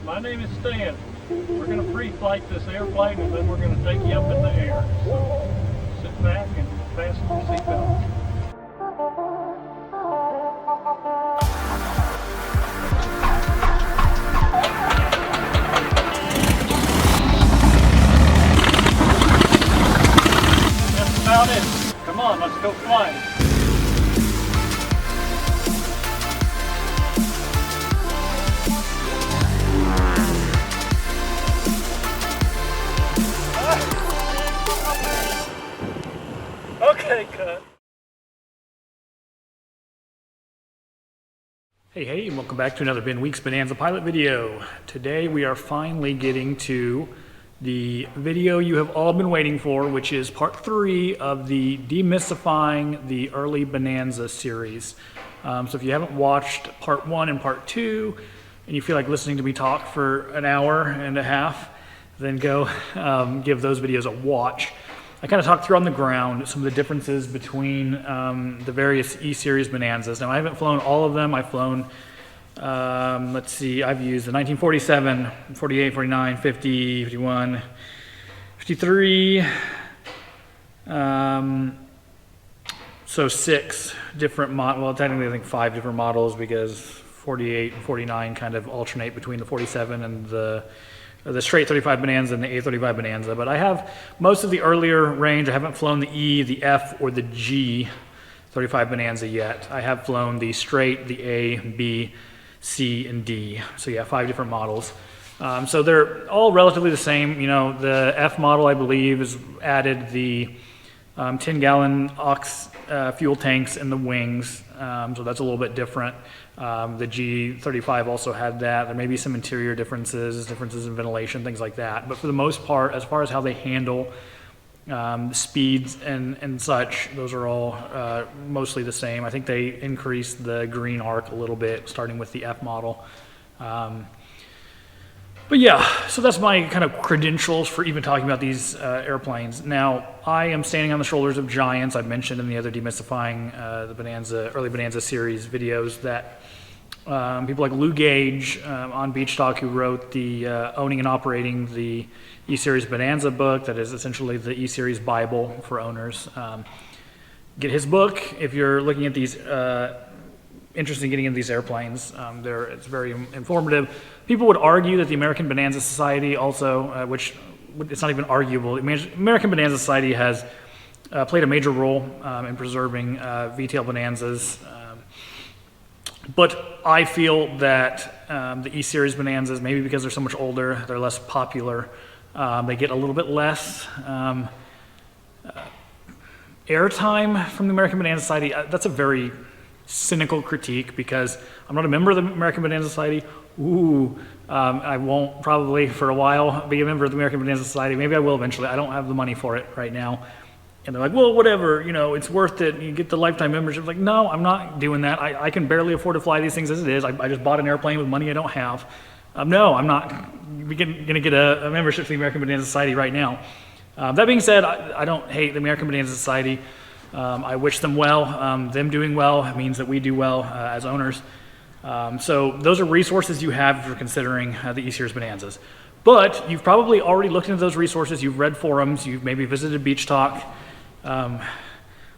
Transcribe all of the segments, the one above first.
My name is Stan. We're going to pre-flight this airplane and then we're going to take you up in the air. So sit back and fasten your seatbelt. That's about it. Come on, let's go flying. Okay, cut. Hey, and welcome back to another Ben Weeks Bonanza pilot video. Today we are finally getting to the video you have all been waiting for, which is part 3 of the Demystifying the Early Bonanza series. So if you haven't watched part 1 and part 2, and you feel like listening to me talk for an hour and a half, then go give those videos a watch. I kind of talked through on the ground some of the differences between the various E-series Bonanzas. Now I haven't flown all of them. I've flown, let's see, I've used the 1947, 48, 49, 50, 51, 53, so 6 different models, well technically I think 5 different models because 48 and 49 kind of alternate between the 47 and the straight 35 Bonanza and the A35 Bonanza, but I have most of the earlier range. I haven't flown the E, the F, or the G 35 Bonanza yet. I have flown the straight, the A, B, C, and D. So yeah, 5 different models. So they're all relatively the same. You know, the F model, I believe, has added the 10-gallon aux fuel tanks in the wings, so that's a little bit different. The G35 also had that. There may be some interior differences in ventilation, things like that. But for the most part, as far as how they handle speeds and such, those are all mostly the same. I think they increased the green arc a little bit, starting with the F model. But yeah, so that's my kind of credentials for even talking about these airplanes. Now, I am standing on the shoulders of giants. I've mentioned in the other Demystifying the early Bonanza series videos that people like Lou Gage on Beach Talk, who wrote the Owning and Operating the E-series Bonanza book, that is essentially the E-series Bible for owners. Get his book if you're looking at these, interested in getting into these airplanes. It's very informative. People would argue that the American Bonanza Society also, which it's not even arguable, American Bonanza Society has played a major role in preserving V-tail Bonanzas. But I feel that the E-series Bonanzas, maybe because they're so much older, they're less popular, they get a little bit less airtime from the American Bonanza Society. That's a very cynical critique because I'm not a member of the American Bonanza Society. I won't probably for a while be a member of the American Bonanza Society. Maybe I will eventually. I don't have the money for it right now. And they're like, well, whatever, you know, it's worth it. You get the lifetime membership. Like, no, I'm not doing that. I can barely afford to fly these things as it is. I just bought an airplane with money I don't have. No, I'm not going to get a membership to the American Bonanza Society right now. That being said, I don't hate the American Bonanza Society. I wish them well. Them doing well means that we do well as owners. So those are resources you have if you're considering the E-series Bonanzas. But you've probably already looked into those resources. You've read forums. You've maybe visited Beach Talk.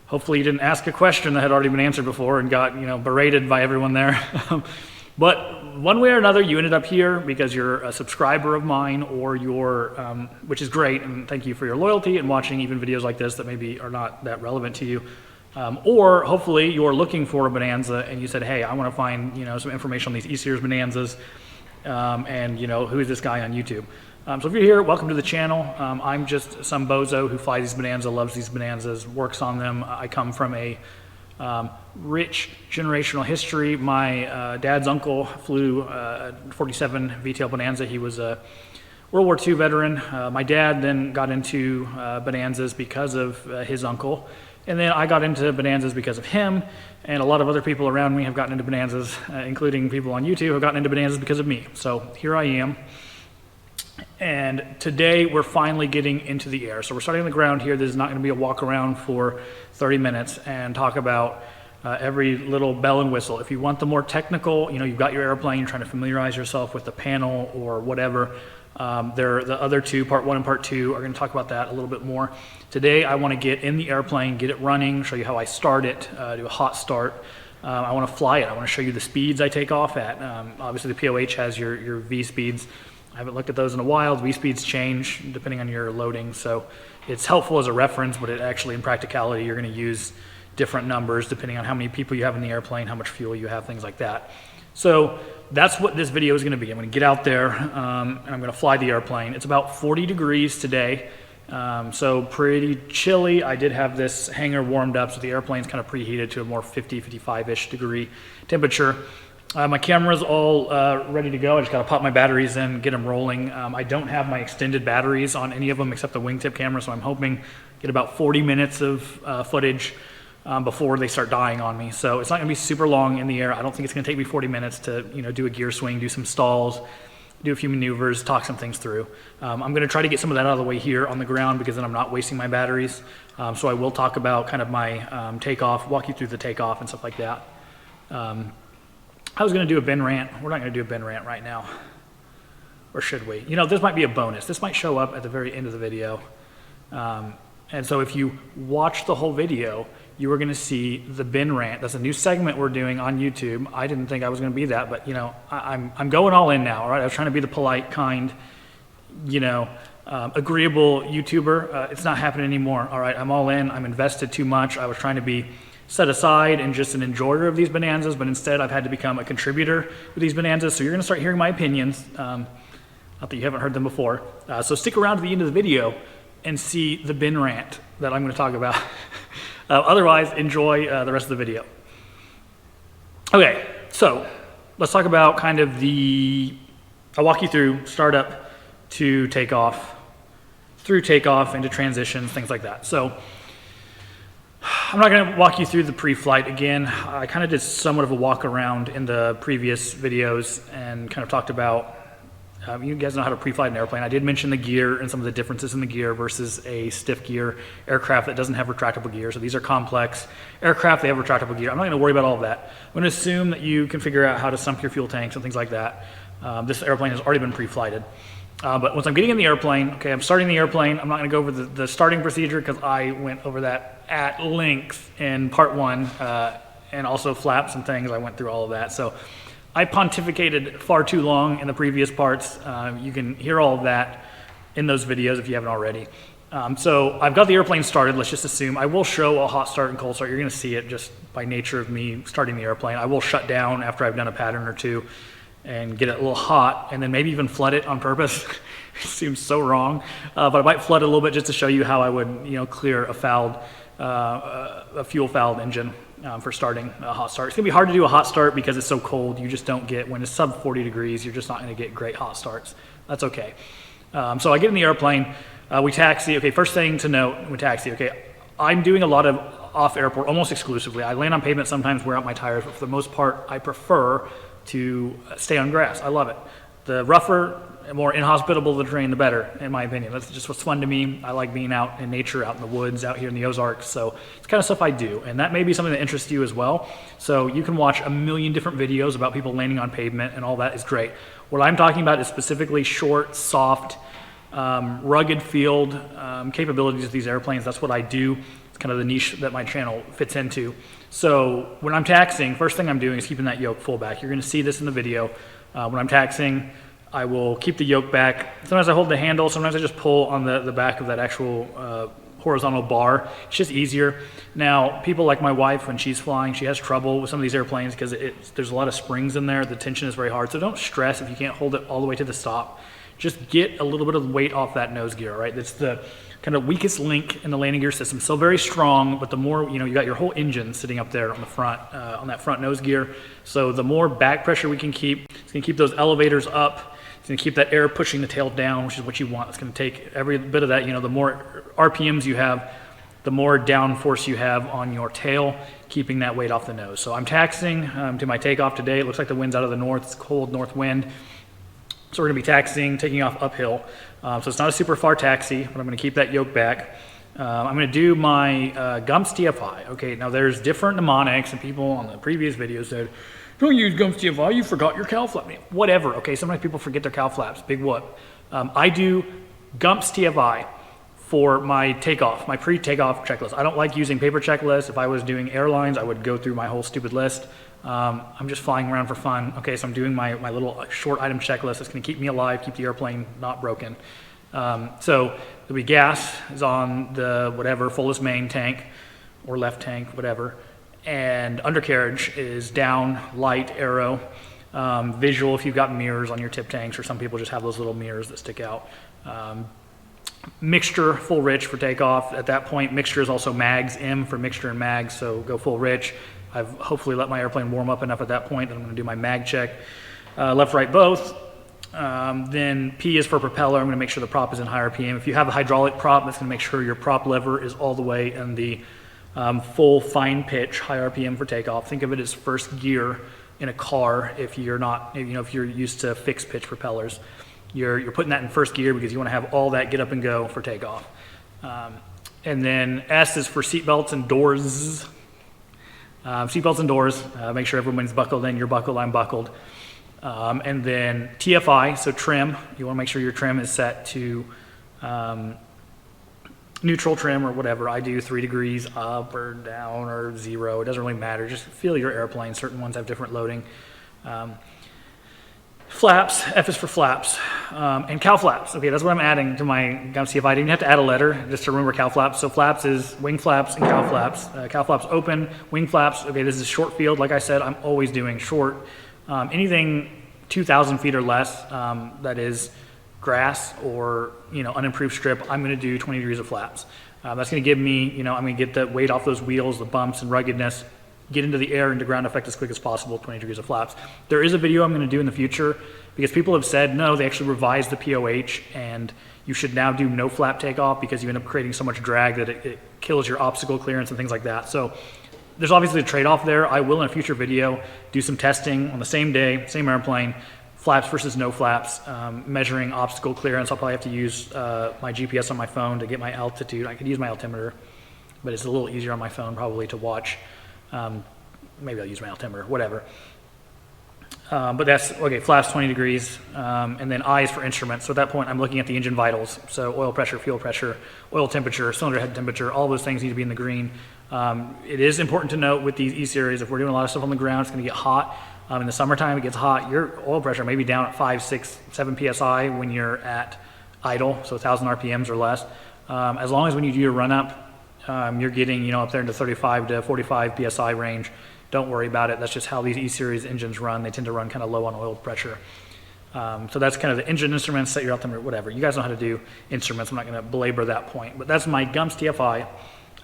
Hopefully you didn't ask a question that had already been answered before and got, you know, berated by everyone there. But one way or another, you ended up here because you're a subscriber of mine, or you're, which is great, and thank you for your loyalty and watching even videos like this that maybe are not that relevant to you. Or hopefully you're looking for a Bonanza and you said, hey, I want to find, you know, some information on these E-series Bonanzas, and, you know, who is this guy on YouTube? So if you're here, welcome to the channel. I'm just some bozo who flies these Bonanza, loves these Bonanzas, works on them. I come from a rich generational history. My dad's uncle flew a 47 V-tail Bonanza. He was a World War II veteran. My dad then got into Bonanzas because of his uncle. And then I got into Bonanzas because of him. And a lot of other people around me have gotten into Bonanzas, including people on YouTube who have gotten into Bonanzas because of me. So here I am. And today we're finally getting into the air. So we're starting on the ground here. This is not going to be a walk around for 30 minutes and talk about every little bell and whistle. If you want the more technical, you've got your airplane, you're trying to familiarize yourself with the panel or whatever, the other two, part 1 and part 2, are going to talk about that a little bit more. Today, I want to get in the airplane, get it running, show you how I start it, do a hot start. I want to fly it. I want to show you the speeds I take off at. Obviously, the POH has your V speeds. I haven't looked at those in a while. V speeds change depending on your loading, so it's helpful as a reference, but it actually, in practicality, you're going to use different numbers depending on how many people you have in the airplane, how much fuel you have, things like that. So that's what this video is going to be. I'm going to get out there and I'm going to fly the airplane. It's about 40 degrees today, so pretty chilly. I did have this hangar warmed up, so the airplane's kind of preheated to a more 50, 55-ish degree temperature. My camera's all ready to go. I just got to pop my batteries in, get them rolling. I don't have my extended batteries on any of them except the wingtip camera, so I'm hoping get about 40 minutes of footage before they start dying on me. So it's not going to be super long in the air. I don't think it's going to take me 40 minutes to do a gear swing, do some stalls, do a few maneuvers, talk some things through. I'm going to try to get some of that out of the way here on the ground because then I'm not wasting my batteries. So I will talk about kind of my takeoff, walk you through the takeoff and stuff like that. I was going to do a bin rant. We're not going to do a bin rant right now. Or should we? This might be a bonus. This might show up at the very end of the video. And so if you watch the whole video, you are going to see the bin rant. That's a new segment we're doing on YouTube. I didn't think I was going to be that, but I'm going all in now. All right, I was trying to be the polite, kind, agreeable YouTuber. It's not happening anymore. All right, I'm all in. I'm invested too much. I was trying to be set aside and just an enjoyer of these bonanzas, but instead I've had to become a contributor with these bonanzas. So you're going to start hearing my opinions. Not that you haven't heard them before. So stick around to the end of the video and see the bin rant that I'm going to talk about. Otherwise, enjoy the rest of the video. Okay, so let's talk about kind of I'll walk you through startup to takeoff, through takeoff into transitions, things like that. So I'm not going to walk you through the pre-flight again. I kind of did somewhat of a walk around in the previous videos and kind of talked about, you guys know how to pre-flight an airplane. I did mention the gear and some of the differences in the gear versus a stiff gear aircraft that doesn't have retractable gear. So these are complex aircraft, they have retractable gear. I'm not going to worry about all of that. I'm going to assume that you can figure out how to sump your fuel tanks and things like that. This airplane has already been pre-flighted. But once I'm getting in the airplane, okay, I'm starting the airplane. I'm not going to go over the starting procedure because I went over that at length in part 1 and also flaps and things. I went through all of that. So I pontificated far too long in the previous parts. You can hear all of that in those videos if you haven't already. So I've got the airplane started. Let's just assume I will show a hot start and cold start. You're going to see it just by nature of me starting the airplane. I will shut down after I've done a pattern or two and get it a little hot, and then maybe even flood it on purpose. It seems so wrong, but I might flood it a little bit just to show you how I would, clear a fuel fouled engine for starting a hot start. It's gonna be hard to do a hot start because it's so cold. You just don't get, when it's sub 40 degrees, you're just not gonna get great hot starts. That's okay. So I get in the airplane, we taxi. Okay, first thing to note, we taxi. Okay, I'm doing a lot of off airport, almost exclusively. I land on pavement sometimes, wear out my tires, but for the most part, I prefer to stay on grass. I love it. The rougher, more inhospitable the terrain, the better, in my opinion. That's just what's fun to me. I like being out in nature, out in the woods, out here in the Ozarks. So it's kind of stuff I do. And that may be something that interests you as well. So you can watch a million different videos about people landing on pavement, and all that is great. What I'm talking about is specifically short, soft, rugged field capabilities of these airplanes. That's what I do. It's kind of the niche that my channel fits into. So when I'm taxiing, first thing I'm doing is keeping that yoke full back. You're going to see this in the video. When I'm taxiing, I will keep the yoke back. Sometimes I hold the handle. Sometimes I just pull on the back of that actual horizontal bar. It's just easier. Now, people like my wife, when she's flying, she has trouble with some of these airplanes because there's a lot of springs in there. The tension is very hard. So don't stress if you can't hold it all the way to the stop. Just get a little bit of weight off that nose gear, right? That's the kind of weakest link in the landing gear system. Still very strong, but the more, you got your whole engine sitting up there on the front, on that front nose gear. So the more back pressure we can keep, it's gonna keep those elevators up. It's gonna keep that air pushing the tail down, which is what you want. It's gonna take every bit of that, the more RPMs you have, the more down force you have on your tail, keeping that weight off the nose. So I'm taxiing to my takeoff today. It looks like the wind's out of the north. It's cold north wind. So we're gonna be taxiing, taking off uphill. So it's not a super far taxi, but I'm gonna keep that yoke back. I'm going to do my GUMPS TFI. Okay, now there's different mnemonics, and people on the previous video said, don't use GUMPS TFI, you forgot your cow flap. Whatever, okay, sometimes people forget their cow flaps, big whoop. I do GUMPS TFI for my takeoff, my pre-takeoff checklist. I don't like using paper checklists. If I was doing airlines, I would go through my whole stupid list. I'm just flying around for fun. Okay, so I'm doing my little short item checklist that's gonna keep me alive, keep the airplane not broken. So there'll be gas is on the whatever, fullest main tank or left tank, whatever. And undercarriage is down, light, arrow. Visual if you've got mirrors on your tip tanks, or some people just have those little mirrors that stick out. Mixture, full rich for takeoff. At that point, mixture is also mags, M for mixture and mags, so go full rich. I've hopefully let my airplane warm up enough at that point that I'm gonna do my mag check. Left, right, both. Then P is for propeller. I'm gonna make sure the prop is in high RPM. If you have a hydraulic prop, that's gonna make sure your prop lever is all the way in the full fine pitch, high RPM for takeoff. Think of it as first gear in a car if you're not, if you're used to fixed pitch propellers. You're putting that in first gear because you want to have all that get up and go for takeoff. And then S is for seatbelts and doors. Seatbelts and doors, make sure everyone's buckled in, you're buckled, I'm buckled. And then TFI, so trim, you want to make sure your trim is set to neutral trim or whatever. I do 3 degrees up or down or 0, it doesn't really matter, just feel your airplane. Certain ones have different loading. Flaps, F is for flaps, and cow flaps. Okay, that's what I'm adding to my GUMPS TFI. I didn't have to add a letter just to remember cow flaps. So flaps is wing flaps and cow flaps. Cow flaps open, wing flaps. Okay, this is short field. Like I said, I'm always doing short. Anything 2,000 feet or less that is grass or unimproved strip, I'm going to do 20 degrees of flaps. That's going to give me, I'm going to get the weight off those wheels, the bumps and ruggedness, get into the air, into ground effect as quick as possible, 20 degrees of flaps. There is a video I'm going to do in the future because people have said, no, they actually revised the POH and you should now do no flap takeoff because you end up creating so much drag that it kills your obstacle clearance and things like that. So there's obviously a trade-off there. I will in a future video do some testing on the same day, same airplane, flaps versus no flaps, measuring obstacle clearance. I'll probably have to use my GPS on my phone to get my altitude. I could use my altimeter, but it's a little easier on my phone probably to watch. Maybe I'll use my altimeter, whatever. But that's, okay, flaps 20 degrees, and then I is for instruments. So at that point, I'm looking at the engine vitals. So oil pressure, fuel pressure, oil temperature, cylinder head temperature, all those things need to be in the green. It is important to note with these E-series, if we're doing a lot of stuff on the ground, it's gonna get hot. In the summertime, it gets hot. Your oil pressure may be down at 5, 6, 7 PSI when you're at idle, so 1,000 RPMs or less. As long as when you do your run up, you're getting up there into 35 to 45 PSI range. Don't worry about it. That's just how these E-series engines run. They tend to run kind of low on oil pressure. So that's kind of the engine instruments, set your altimeter, whatever. You guys know how to do instruments. I'm not going to belabor that point. But that's my GUMPS TFI.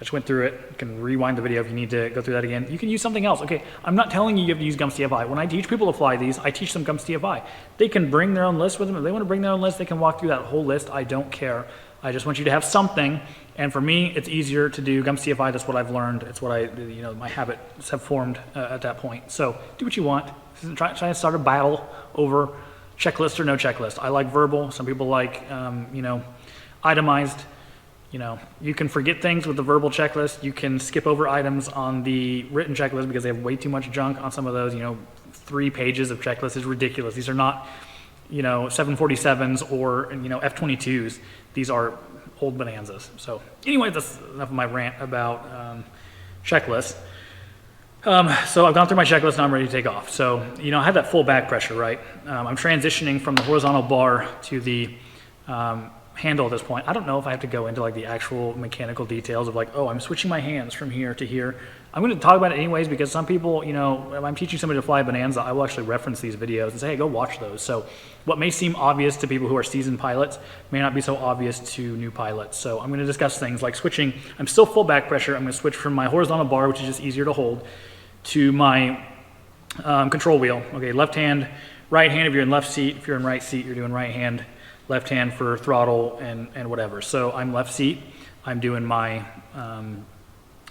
I just went through it. You can rewind the video if you need to go through that again. You can use something else. Okay, I'm not telling you you have to use GUMPS TFI. When I teach people to fly these, I teach them GUMPS TFI. They can bring their own list with them. If they want to bring their own list, they can walk through that whole list. I don't care. I just want you to have something. And for me, it's easier to do GUMPS TFI. That's what I've learned. It's what my habits have formed at that point. So do what you want. Try to start a battle over checklist or no checklist. I like verbal. Some people like, itemized. You can forget things with the verbal checklist. You can skip over items on the written checklist because they have way too much junk on some of those. 3 pages of checklists is ridiculous. These are not, 747s or, F-22s. These are old Bonanzas. So anyway, that's enough of my rant about checklists. So I've gone through my checklist, now I'm ready to take off. So, I have that full back pressure, right? I'm transitioning from the horizontal bar to the handle at this point. I don't know if I have to go into like the actual mechanical details of like, oh, I'm switching my hands from here to here. I'm going to talk about it anyways because some people, if I'm teaching somebody to fly a Bonanza, I will actually reference these videos and say, hey, go watch those. So what may seem obvious to people who are seasoned pilots may not be so obvious to new pilots. So I'm going to discuss things like switching. I'm still full back pressure. I'm going to switch from my horizontal bar, which is just easier to hold, to my control wheel. Okay, left hand, right hand if you're in left seat. If you're in right seat, you're doing right hand. Left hand for throttle and whatever. So I'm left seat. I'm doing my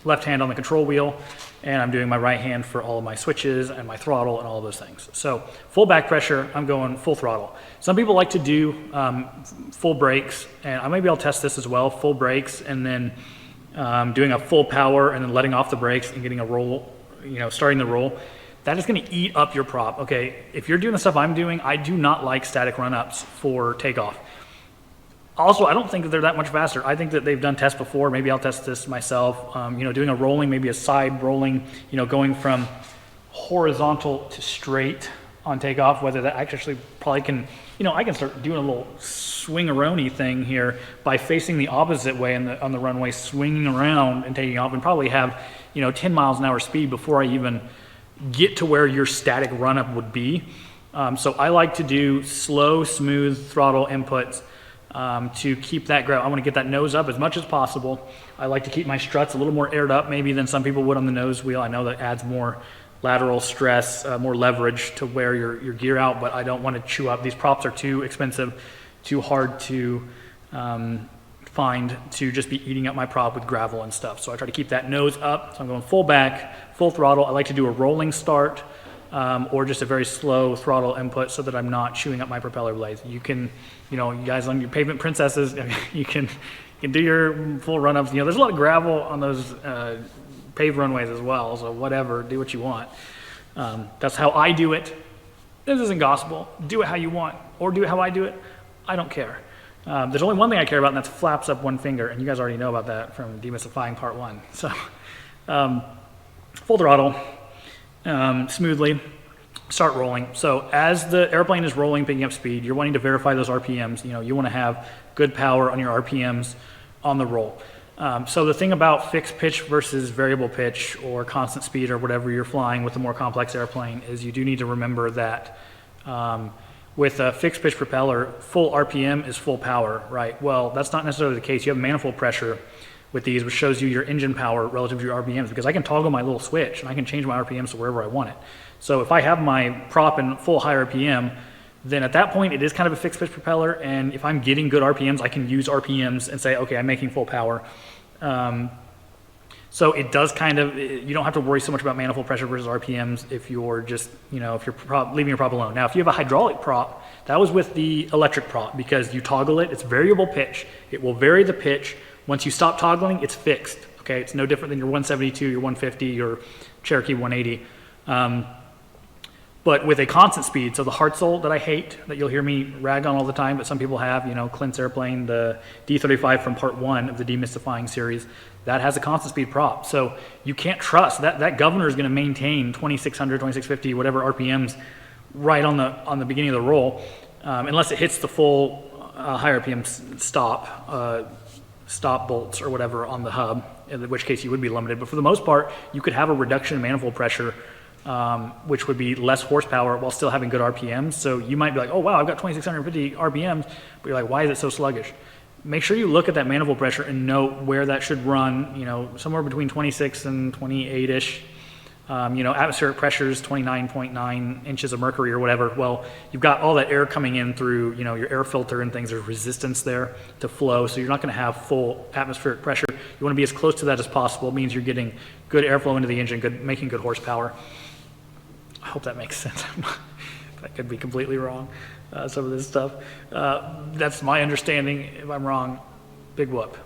left hand on the control wheel, and I'm doing my right hand for all of my switches and my throttle and all of those things. So full back pressure, I'm going full throttle. Some people like to do full brakes, and maybe I'll test this as well, full brakes and then doing a full power and then letting off the brakes and getting a roll, starting the roll. That is going to eat up your prop. Okay, if you're doing the stuff I'm doing, I do not like static run-ups for takeoff. Also, I don't think that they're that much faster. I think that they've done tests before. Maybe I'll test this myself. Doing a rolling, maybe a side rolling, going from horizontal to straight on takeoff, whether that actually probably can, I can start doing a little swing-a-roni thing here by facing the opposite way on the runway, swinging around and taking off, and probably have, 10 miles an hour speed before I even get to where your static run-up would be. So I like to do slow, smooth throttle inputs to keep that grab. I want to get that nose up as much as possible. I like to keep my struts a little more aired up maybe than some people would on the nose wheel. I know that adds more lateral stress, more leverage to wear your gear out, but I don't want to chew up. These props are too expensive, too hard to find to just be eating up my prop with gravel and stuff. So I try to keep that nose up. So I'm going full back, full throttle. I like to do a rolling start or just a very slow throttle input so that I'm not chewing up my propeller blades. You can, you guys on your pavement princesses, you can do your full run-ups. There's a lot of gravel on those paved runways as well, so whatever, do what you want. That's how I do it. This isn't gospel. Do it how you want, or do it how I do it. I don't care. There's only one thing I care about, and that's flaps up one finger, and you guys already know about that from Demystifying Part 1. So, full throttle, smoothly, start rolling. So as the airplane is rolling, picking up speed, you're wanting to verify those RPMs. You want to have good power on your RPMs on the roll. So the thing about fixed pitch versus variable pitch or constant speed or whatever you're flying with a more complex airplane is you do need to remember that with a fixed pitch propeller, full RPM is full power, right? Well, that's not necessarily the case. You have manifold pressure with these, which shows you your engine power relative to your RPMs, because I can toggle my little switch and I can change my RPMs to wherever I want it. So if I have my prop in full high RPM, then at that point it is kind of a fixed pitch propeller, and if I'm getting good RPMs, I can use RPMs and say, okay, I'm making full power. So it does kind of, you don't have to worry so much about manifold pressure versus RPMs if you're just, if you're leaving your prop alone. Now, if you have a hydraulic prop, that was with the electric prop, because you toggle it, it's variable pitch. It will vary the pitch. Once you stop toggling, it's fixed, okay? It's no different than your 172, your 150, your Cherokee 180. But with a constant speed, so the Hartzell that I hate, that you'll hear me rag on all the time, but some people have, Clint's airplane, the D35 from Part 1 of the Demystifying series, that has a constant speed prop. So you can't trust that governor is going to maintain 2600, 2650, whatever RPMs right on the beginning of the roll, unless it hits the full high RPM stop bolts or whatever on the hub, in which case you would be limited. But for the most part, you could have a reduction in manifold pressure, which would be less horsepower while still having good RPMs. So you might be like, oh wow, I've got 2650 RPMs, but you're like, why is it so sluggish? Make sure you look at that manifold pressure and note where that should run, somewhere between 26 and 28-ish. Atmospheric pressure is 29.9 inches of mercury or whatever. Well, you've got all that air coming in through, your air filter and things. There's resistance there to flow, so you're not going to have full atmospheric pressure. You want to be as close to that as possible. It means you're getting good airflow into the engine, making good horsepower. I hope that makes sense. I could be completely wrong, some of this stuff. That's my understanding. If I'm wrong, big whoop.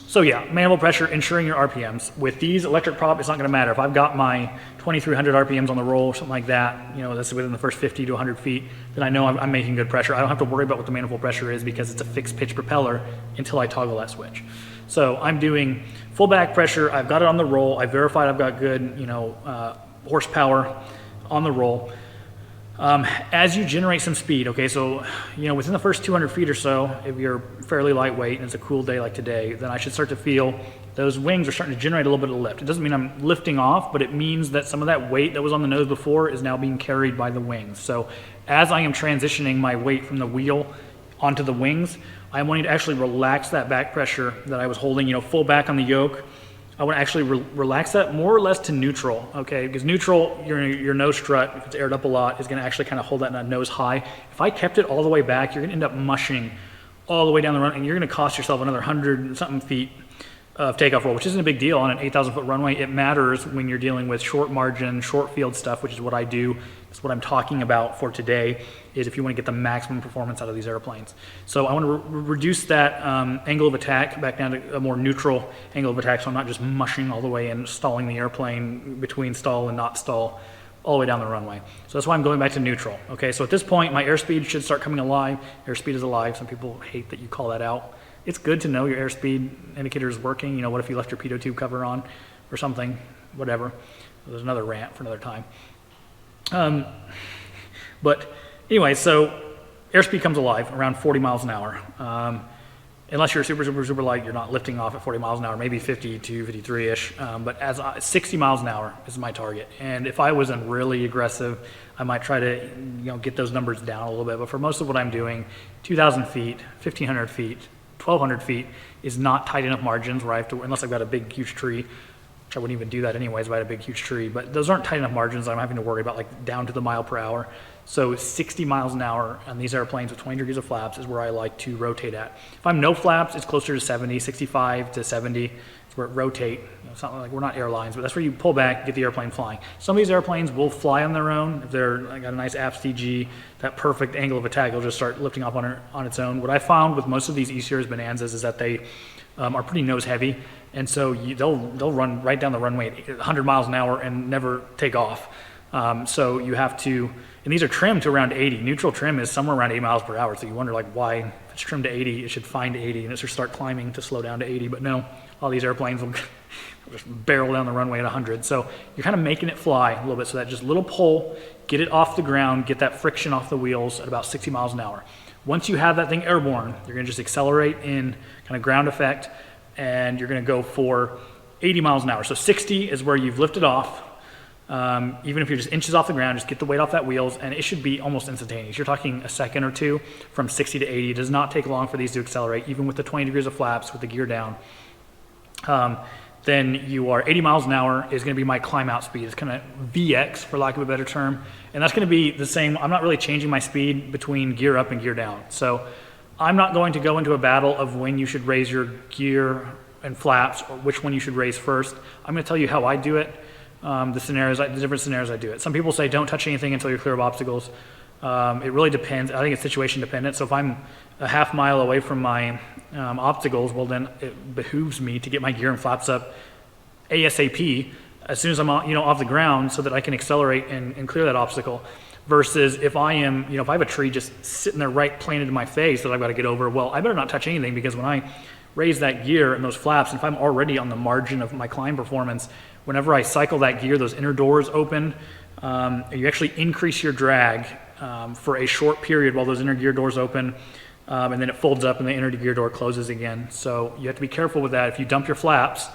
So yeah, manifold pressure, ensuring your RPMs. With these electric prop, it's not gonna matter. If I've got my 2300 RPMs on the roll, something like that, that's within the first 50 to 100 feet, then I know I'm making good pressure. I don't have to worry about what the manifold pressure is because it's a fixed pitch propeller until I toggle that switch. So I'm doing full back pressure. I've got it on the roll. I verified I've got good, horsepower on the roll. As you generate some speed, okay, so, within the first 200 feet or so, if you're fairly lightweight and it's a cool day like today, then I should start to feel those wings are starting to generate a little bit of lift. It doesn't mean I'm lifting off, but it means that some of that weight that was on the nose before is now being carried by the wings. So as I am transitioning my weight from the wheel onto the wings, I'm wanting to actually relax that back pressure that I was holding, full back on the yoke. I want to actually relax that more or less to neutral, okay? Because neutral, your nose strut, if it's aired up a lot, is going to actually kind of hold that nose high. If I kept it all the way back, you're going to end up mushing all the way down the run, and you're going to cost yourself another 100 and something feet of takeoff roll, which isn't a big deal on an 8,000 foot runway. It matters when you're dealing with short margin, short field stuff, which is what I do. That's what I'm talking about for today, is if you want to get the maximum performance out of these airplanes. So I want to reduce that angle of attack back down to a more neutral angle of attack, so I'm not just mushing all the way and stalling the airplane between stall and not stall all the way down the runway. So that's why I'm going back to neutral. Okay, so at this point, my airspeed should start coming alive. Airspeed is alive. Some people hate that you call that out. It's good to know your airspeed indicator is working. You know, what if you left your pitot tube cover on or something, whatever. There's another rant for another time. But anyway, so airspeed comes alive around 40 miles an hour. Unless you're super light, you're not lifting off at 40 miles an hour, maybe 52, 53-ish. But as 60 miles an hour is my target. And if I wasn't really aggressive, I might try to get those numbers down a little bit. But for most of what I'm doing, 2,000 feet, 1,500 feet, 1,200 feet is not tight enough margins where I have to, unless I've got a big, huge tree, which I wouldn't even do that anyways if I had a big, huge tree. But those aren't tight enough margins I'm having to worry about, like down to the mile per hour. So 60 miles an hour on these airplanes with 20 degrees of flaps is where I like to rotate at. If I'm no flaps, it's closer to 70, 65 to 70. It's where it rotate. It's not like we're not airlines, but that's where you pull back, get the airplane flying. Some of these airplanes will fly on their own. If they're got a nice apps DG, that perfect angle of attack, it'll just start lifting off on its own. What I found with most of these E-series Bonanzas is that they are pretty nose heavy, and so they'll run right down the runway at 100 miles an hour and never take off. So you have to, and these are trimmed to around 80. Neutral trim is somewhere around 80 miles per hour. So you wonder, like, why, if it's trimmed to 80, it should find 80 and it should start climbing to slow down to 80. But no, all these airplanes will just barrel down the runway at 100. So you're kind of making it fly a little bit. So that just little pull, get it off the ground, get that friction off the wheels at about 60 miles an hour. Once you have that thing airborne, you're going to just accelerate in kind of ground effect, and you're going to go for 80 miles an hour. So 60 is where you've lifted off. Even if you're just inches off the ground, just get the weight off that wheels, and it should be almost instantaneous. You're talking a second or two from 60 to 80. It does not take long for these to accelerate, even with the 20 degrees of flaps with the gear down. Then you are 80 miles an hour is going to be my climb out speed. It's kind of VX, for lack of a better term, and that's going to be the same. I'm not really changing my speed between gear up and gear down. So I'm not going to go into a battle of when you should raise your gear and flaps or which one you should raise first. I'm going to tell you how I do it. The different scenarios I do it. Some people say don't touch anything until you're clear of obstacles. It really depends. I think it's situation dependent. So if I'm a half mile away from my obstacles, well then it behooves me to get my gear and flaps up ASAP as soon as I'm off the ground, so that I can accelerate and clear that obstacle. Versus if I am, if I have a tree just sitting there right planted in my face that I've got to get over, well, I better not touch anything, because when I raise that gear and those flaps, and if I'm already on the margin of my climb performance, whenever I cycle that gear, those inner doors open, you actually increase your drag for a short period while those inner gear doors open, and then it folds up and the inner gear door closes again. So you have to be careful with that. If you dump your flaps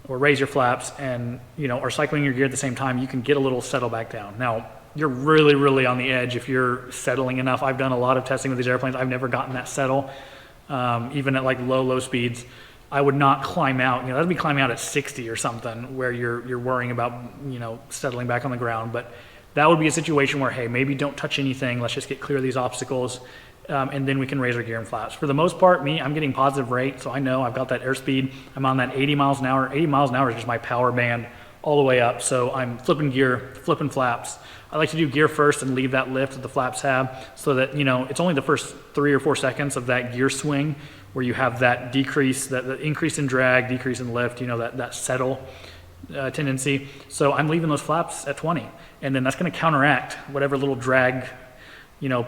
or raise your flaps and are cycling your gear at the same time, you can get a little settle back down. Now, you're really on the edge if you're settling enough. I've done a lot of testing with these airplanes. I've never gotten that settle, even at like low speeds. I would not climb out. That'd be climbing out at 60 or something, where you're worrying about settling back on the ground. But that would be a situation where, hey, maybe don't touch anything. Let's just get clear of these obstacles, and then we can raise our gear and flaps. For the most part, I'm getting positive rate, so I know I've got that airspeed. I'm on that 80 miles an hour. 80 miles an hour is just my power band all the way up. So I'm flipping gear, flipping flaps. I like to do gear first and leave that lift that the flaps have, so that it's only the first 3 or 4 seconds of that gear swing where you have that decrease, that increase in drag, decrease in lift, that settle tendency. So I'm leaving those flaps at 20, and then that's going to counteract whatever little drag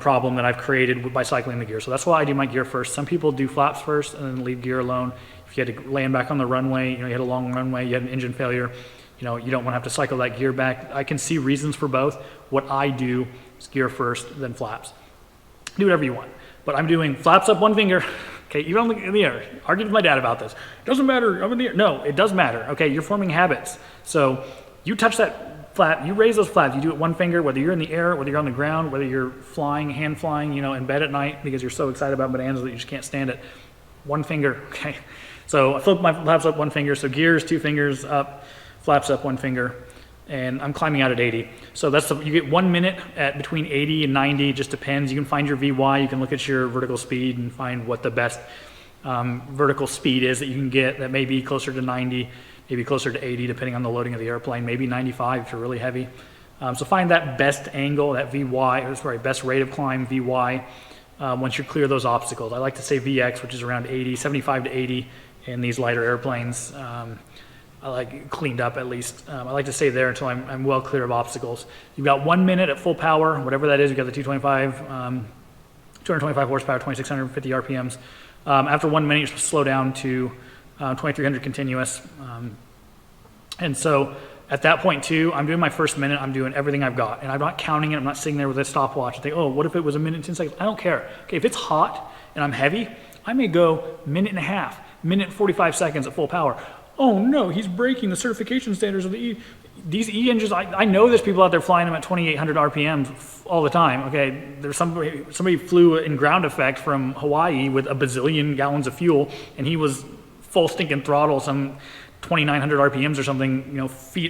problem that I've created by cycling the gear. So that's why I do my gear first. Some people do flaps first and then leave gear alone. If you had to land back on the runway, you had a long runway, you had an engine failure, you don't want to have to cycle that gear back. I can see reasons for both. What I do is gear first, then flaps. Do whatever you want. But I'm doing flaps up one finger, okay, even in the air. Argued with my dad about this. It doesn't matter, I'm in the air. No, it does matter, okay? You're forming habits. So you touch that flap, you raise those flaps, you do it one finger, whether you're in the air, whether you're on the ground, whether you're flying, hand flying, in bed at night because you're so excited about Bonanza that you just can't stand it. One finger, okay? So I flip my flaps up one finger, so gears, 2 fingers up, flaps up one finger, and I'm climbing out at 80. So you get 1 minute at between 80 and 90, just depends. You can find your VY, you can look at your vertical speed and find what the best vertical speed is that you can get that may be closer to 90, maybe closer to 80, depending on the loading of the airplane, maybe 95 if you're really heavy. So find that best angle, that VY, or sorry, best rate of climb, VY, once you clear those obstacles. I like to say VX, which is around 80, 75 to 80 in these lighter airplanes. I like cleaned up at least. I like to stay there until I'm well clear of obstacles. You've got 1 minute at full power, whatever that is. You've got the 225 horsepower, 2,650 RPMs. After 1 minute, you're supposed to slow down to 2,300 continuous. And so at that point too, I'm doing my first minute, I'm doing everything I've got. And I'm not counting it, I'm not sitting there with a stopwatch and think, oh, what if it was 1 minute and 10 seconds? I don't care. Okay, if it's hot and I'm heavy, I may go minute and a half, minute and 45 seconds at full power. Oh no, he's breaking the certification standards of the E. These E engines, I know there's people out there flying them at 2,800 RPMs all the time. Okay, there's somebody flew in ground effect from Hawaii with a bazillion gallons of fuel, and he was full stinking throttle, some 2,900 RPMs or something, you know, 6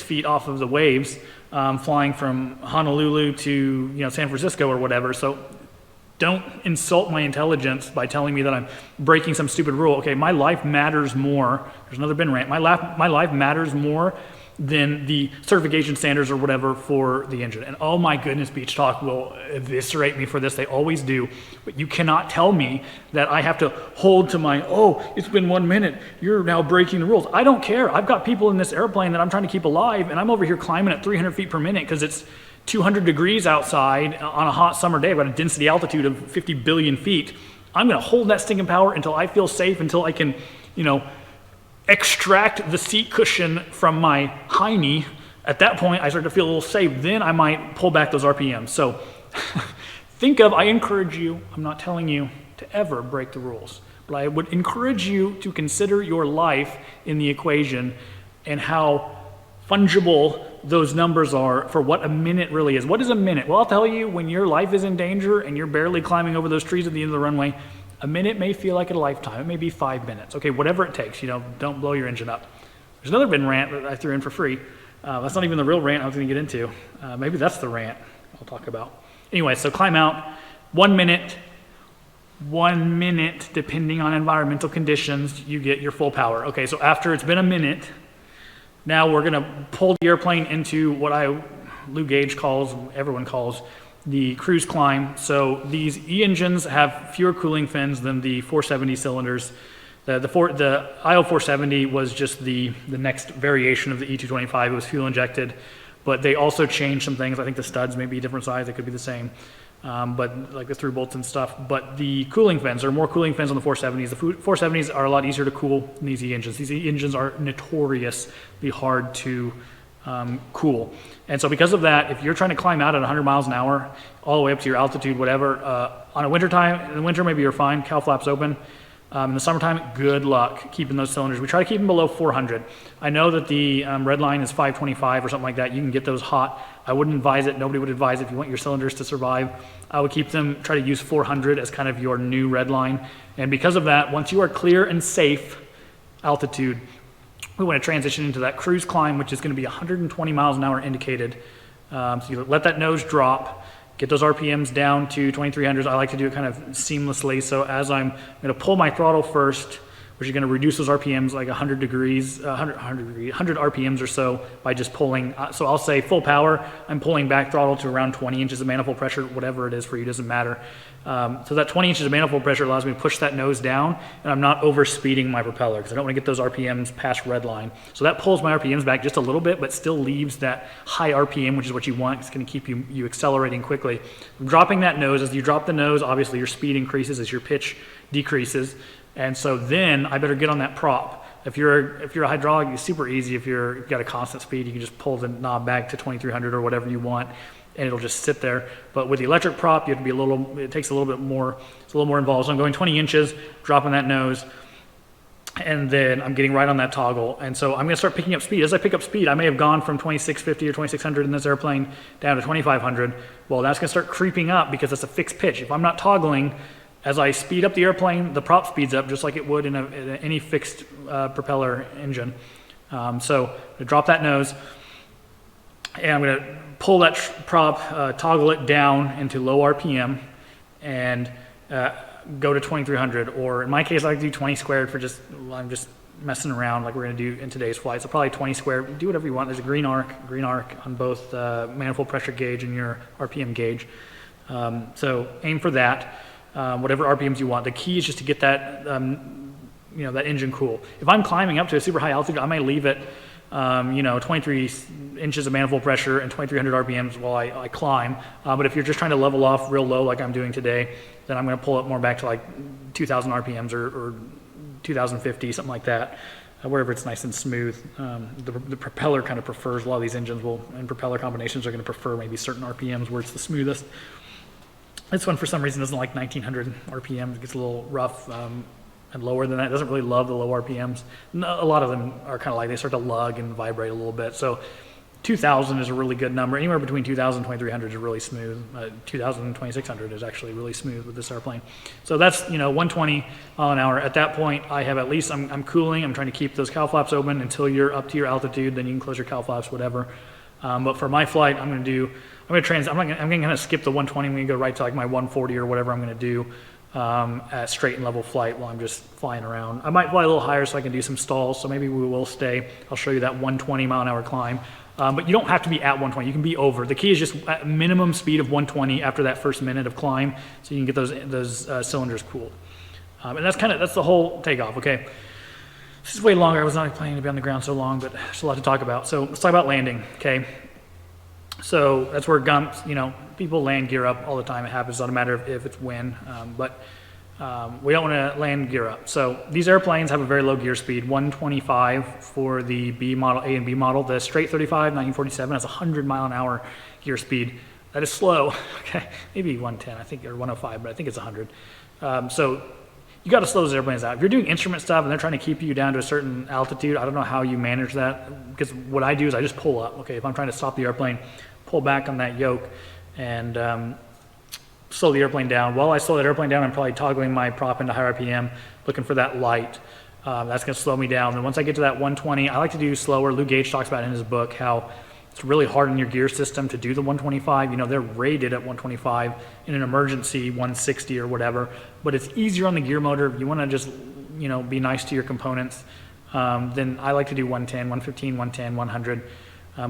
feet off of the waves, flying from Honolulu to, you know, San Francisco or whatever. So don't insult my intelligence by telling me that I'm breaking some stupid rule. Okay, my life matters more. There's another bin rant. My life matters more than the certification standards or whatever for the engine. And oh my goodness, Beach Talk will eviscerate me for this. They always do. But you cannot tell me that I have to hold to my, oh, it's been 1 minute. You're now breaking the rules. I don't care. I've got people in this airplane that I'm trying to keep alive, and I'm over here climbing at 300 feet per minute because it's 200 degrees outside on a hot summer day. I've got a density altitude of 50 billion feet. I'm going to hold that stinking power until I feel safe, until I can, you know, extract the seat cushion from my hiney. At that point, I start to feel a little safe. Then I might pull back those RPMs. So I encourage you, I'm not telling you to ever break the rules, but I would encourage you to consider your life in the equation and how fungible those numbers are for what a minute really is. What is a minute? Well, I'll tell you, when your life is in danger and you're barely climbing over those trees at the end of the runway, a minute may feel like a lifetime. It may be 5 minutes. Okay, whatever it takes, you know, don't blow your engine up. There's another bin rant that I threw in for free. That's not even the real rant I was gonna get into. Maybe that's the rant I'll talk about. Anyway, so climb out, 1 minute, 1 minute, depending on environmental conditions, you get your full power. Okay, so after it's been a minute, now we're gonna pull the airplane into what Lou Gage calls, everyone calls, the cruise climb. So these E-engines have fewer cooling fins than the 470 cylinders. The IO 470 was just the next variation of the E225. It was fuel injected, but they also changed some things. I think the studs may be a different size, they could be the same, but like the through bolts and stuff. But the cooling fins, there are more cooling fins on the 470s. The 470s are a lot easier to cool than these E-engines. These E-engines are notoriously hard to cool. And so because of that, if you're trying to climb out at 100 miles an hour, all the way up to your altitude, whatever, on a winter time, in the winter maybe you're fine, cow flaps open. In the summertime, good luck keeping those cylinders. We try to keep them below 400. I know that the red line is 525 or something like that. You can get those hot. I wouldn't advise it. Nobody would advise it. If you want your cylinders to survive, I would keep them, try to use 400 as kind of your new red line. And because of that, once you are clear and safe altitude, we want to transition into that cruise climb, which is going to be 120 miles an hour indicated. So you let that nose drop, get those RPMs down to 2300s. I like to do it kind of seamlessly. So as I'm going to pull my throttle first, which is going to reduce those RPMs like 100 RPMs or so by just pulling. So I'll say full power, I'm pulling back throttle to around 20 inches of manifold pressure, whatever it is for you, doesn't matter. So that 20 inches of manifold pressure allows me to push that nose down, and I'm not over speeding my propeller because I don't want to get those RPMs past red line. So that pulls my RPMs back just a little bit, but still leaves that high RPM, which is what you want. It's going to keep you accelerating quickly. I'm dropping that nose. As you drop the nose, obviously your speed increases as your pitch decreases. And so then I better get on that prop. If you're a hydraulic, it's super easy. If you've got a constant speed, you can just pull the knob back to 2300 or whatever you want, and it'll just sit there. But with the electric prop, you have to be it takes a little bit more, it's a little more involved. So I'm going 20 inches, dropping that nose, and then I'm getting right on that toggle. And so I'm gonna start picking up speed. As I pick up speed, I may have gone from 2650 or 2600 in this airplane down to 2500. Well, that's gonna start creeping up because it's a fixed pitch. If I'm not toggling, as I speed up the airplane, the prop speeds up just like it would in any fixed propeller engine. So I drop that nose, and I'm going to pull that prop, toggle it down into low RPM, and go to 2300, or in my case, I like to do 20 squared for just, I'm just messing around like we're going to do in today's flight. So probably 20 squared, do whatever you want. There's a green arc on both manifold pressure gauge and your RPM gauge. So aim for that, whatever RPMs you want. The key is just to get that, that engine cool. If I'm climbing up to a super high altitude, I might leave it, 23 inches of manifold pressure and 2300 RPMs while I climb. But if you're just trying to level off real low like I'm doing today, then I'm going to pull it more back to like 2000 RPMs or 2050, something like that, wherever it's nice and smooth. The propeller kind of prefers, a lot of these engines and propeller combinations are going to prefer maybe certain RPMs where it's the smoothest. This one, for some reason, doesn't like 1900 RPMs. It gets a little rough and lower than that. It doesn't really love the low RPMs. No, a lot of them are kind of like, they start to lug and vibrate a little bit. So 2000 is a really good number. Anywhere between 2000 and 2300 is really smooth. 2000 and 2600 is actually really smooth with this airplane. So that's 120 mile an hour. At that point, I have at least, I'm cooling. I'm trying to keep those cowl flaps open until you're up to your altitude. Then you can close your cowl flaps, whatever. But for my flight, I'm going to kind of skip the 120. I'm going to go right to like my 140 or whatever I'm going to do at straight and level flight while I'm just flying around. I might fly a little higher so I can do some stalls. So maybe we will stay. I'll show you that 120 mile an hour climb. But you don't have to be at 120. You can be over. The key is just at minimum speed of 120 after that first minute of climb, so you can get those cylinders cooled. And that's the whole takeoff. Okay, this is way longer. I was not planning to be on the ground so long, but there's a lot to talk about. So let's talk about landing. Okay, so that's where GUMPS. People land gear up all the time. It happens. It doesn't matter if it's when, but we don't want to land gear up. So these airplanes have a very low gear speed, 125 for the B model, A and B model. The straight 35, 1947 has 100 mile an hour gear speed. That is slow, okay? Maybe 110, I think, or 105, but I think it's 100. So you got to slow those airplanes out. If you're doing instrument stuff and they're trying to keep you down to a certain altitude, I don't know how you manage that, because what I do is I just pull up, okay? If I'm trying to stop the airplane, pull back on that yoke and slow the airplane down. While I slow that airplane down, I'm probably toggling my prop into high RPM, looking for that light. That's going to slow me down. Then once I get to that 120, I like to do slower. Lou Gage talks about in his book how it's really hard in your gear system to do the 125. They're rated at 125 in an emergency 160 or whatever, but it's easier on the gear motor. If you want to just, be nice to your components, then I like to do 110, 115, 110, 100.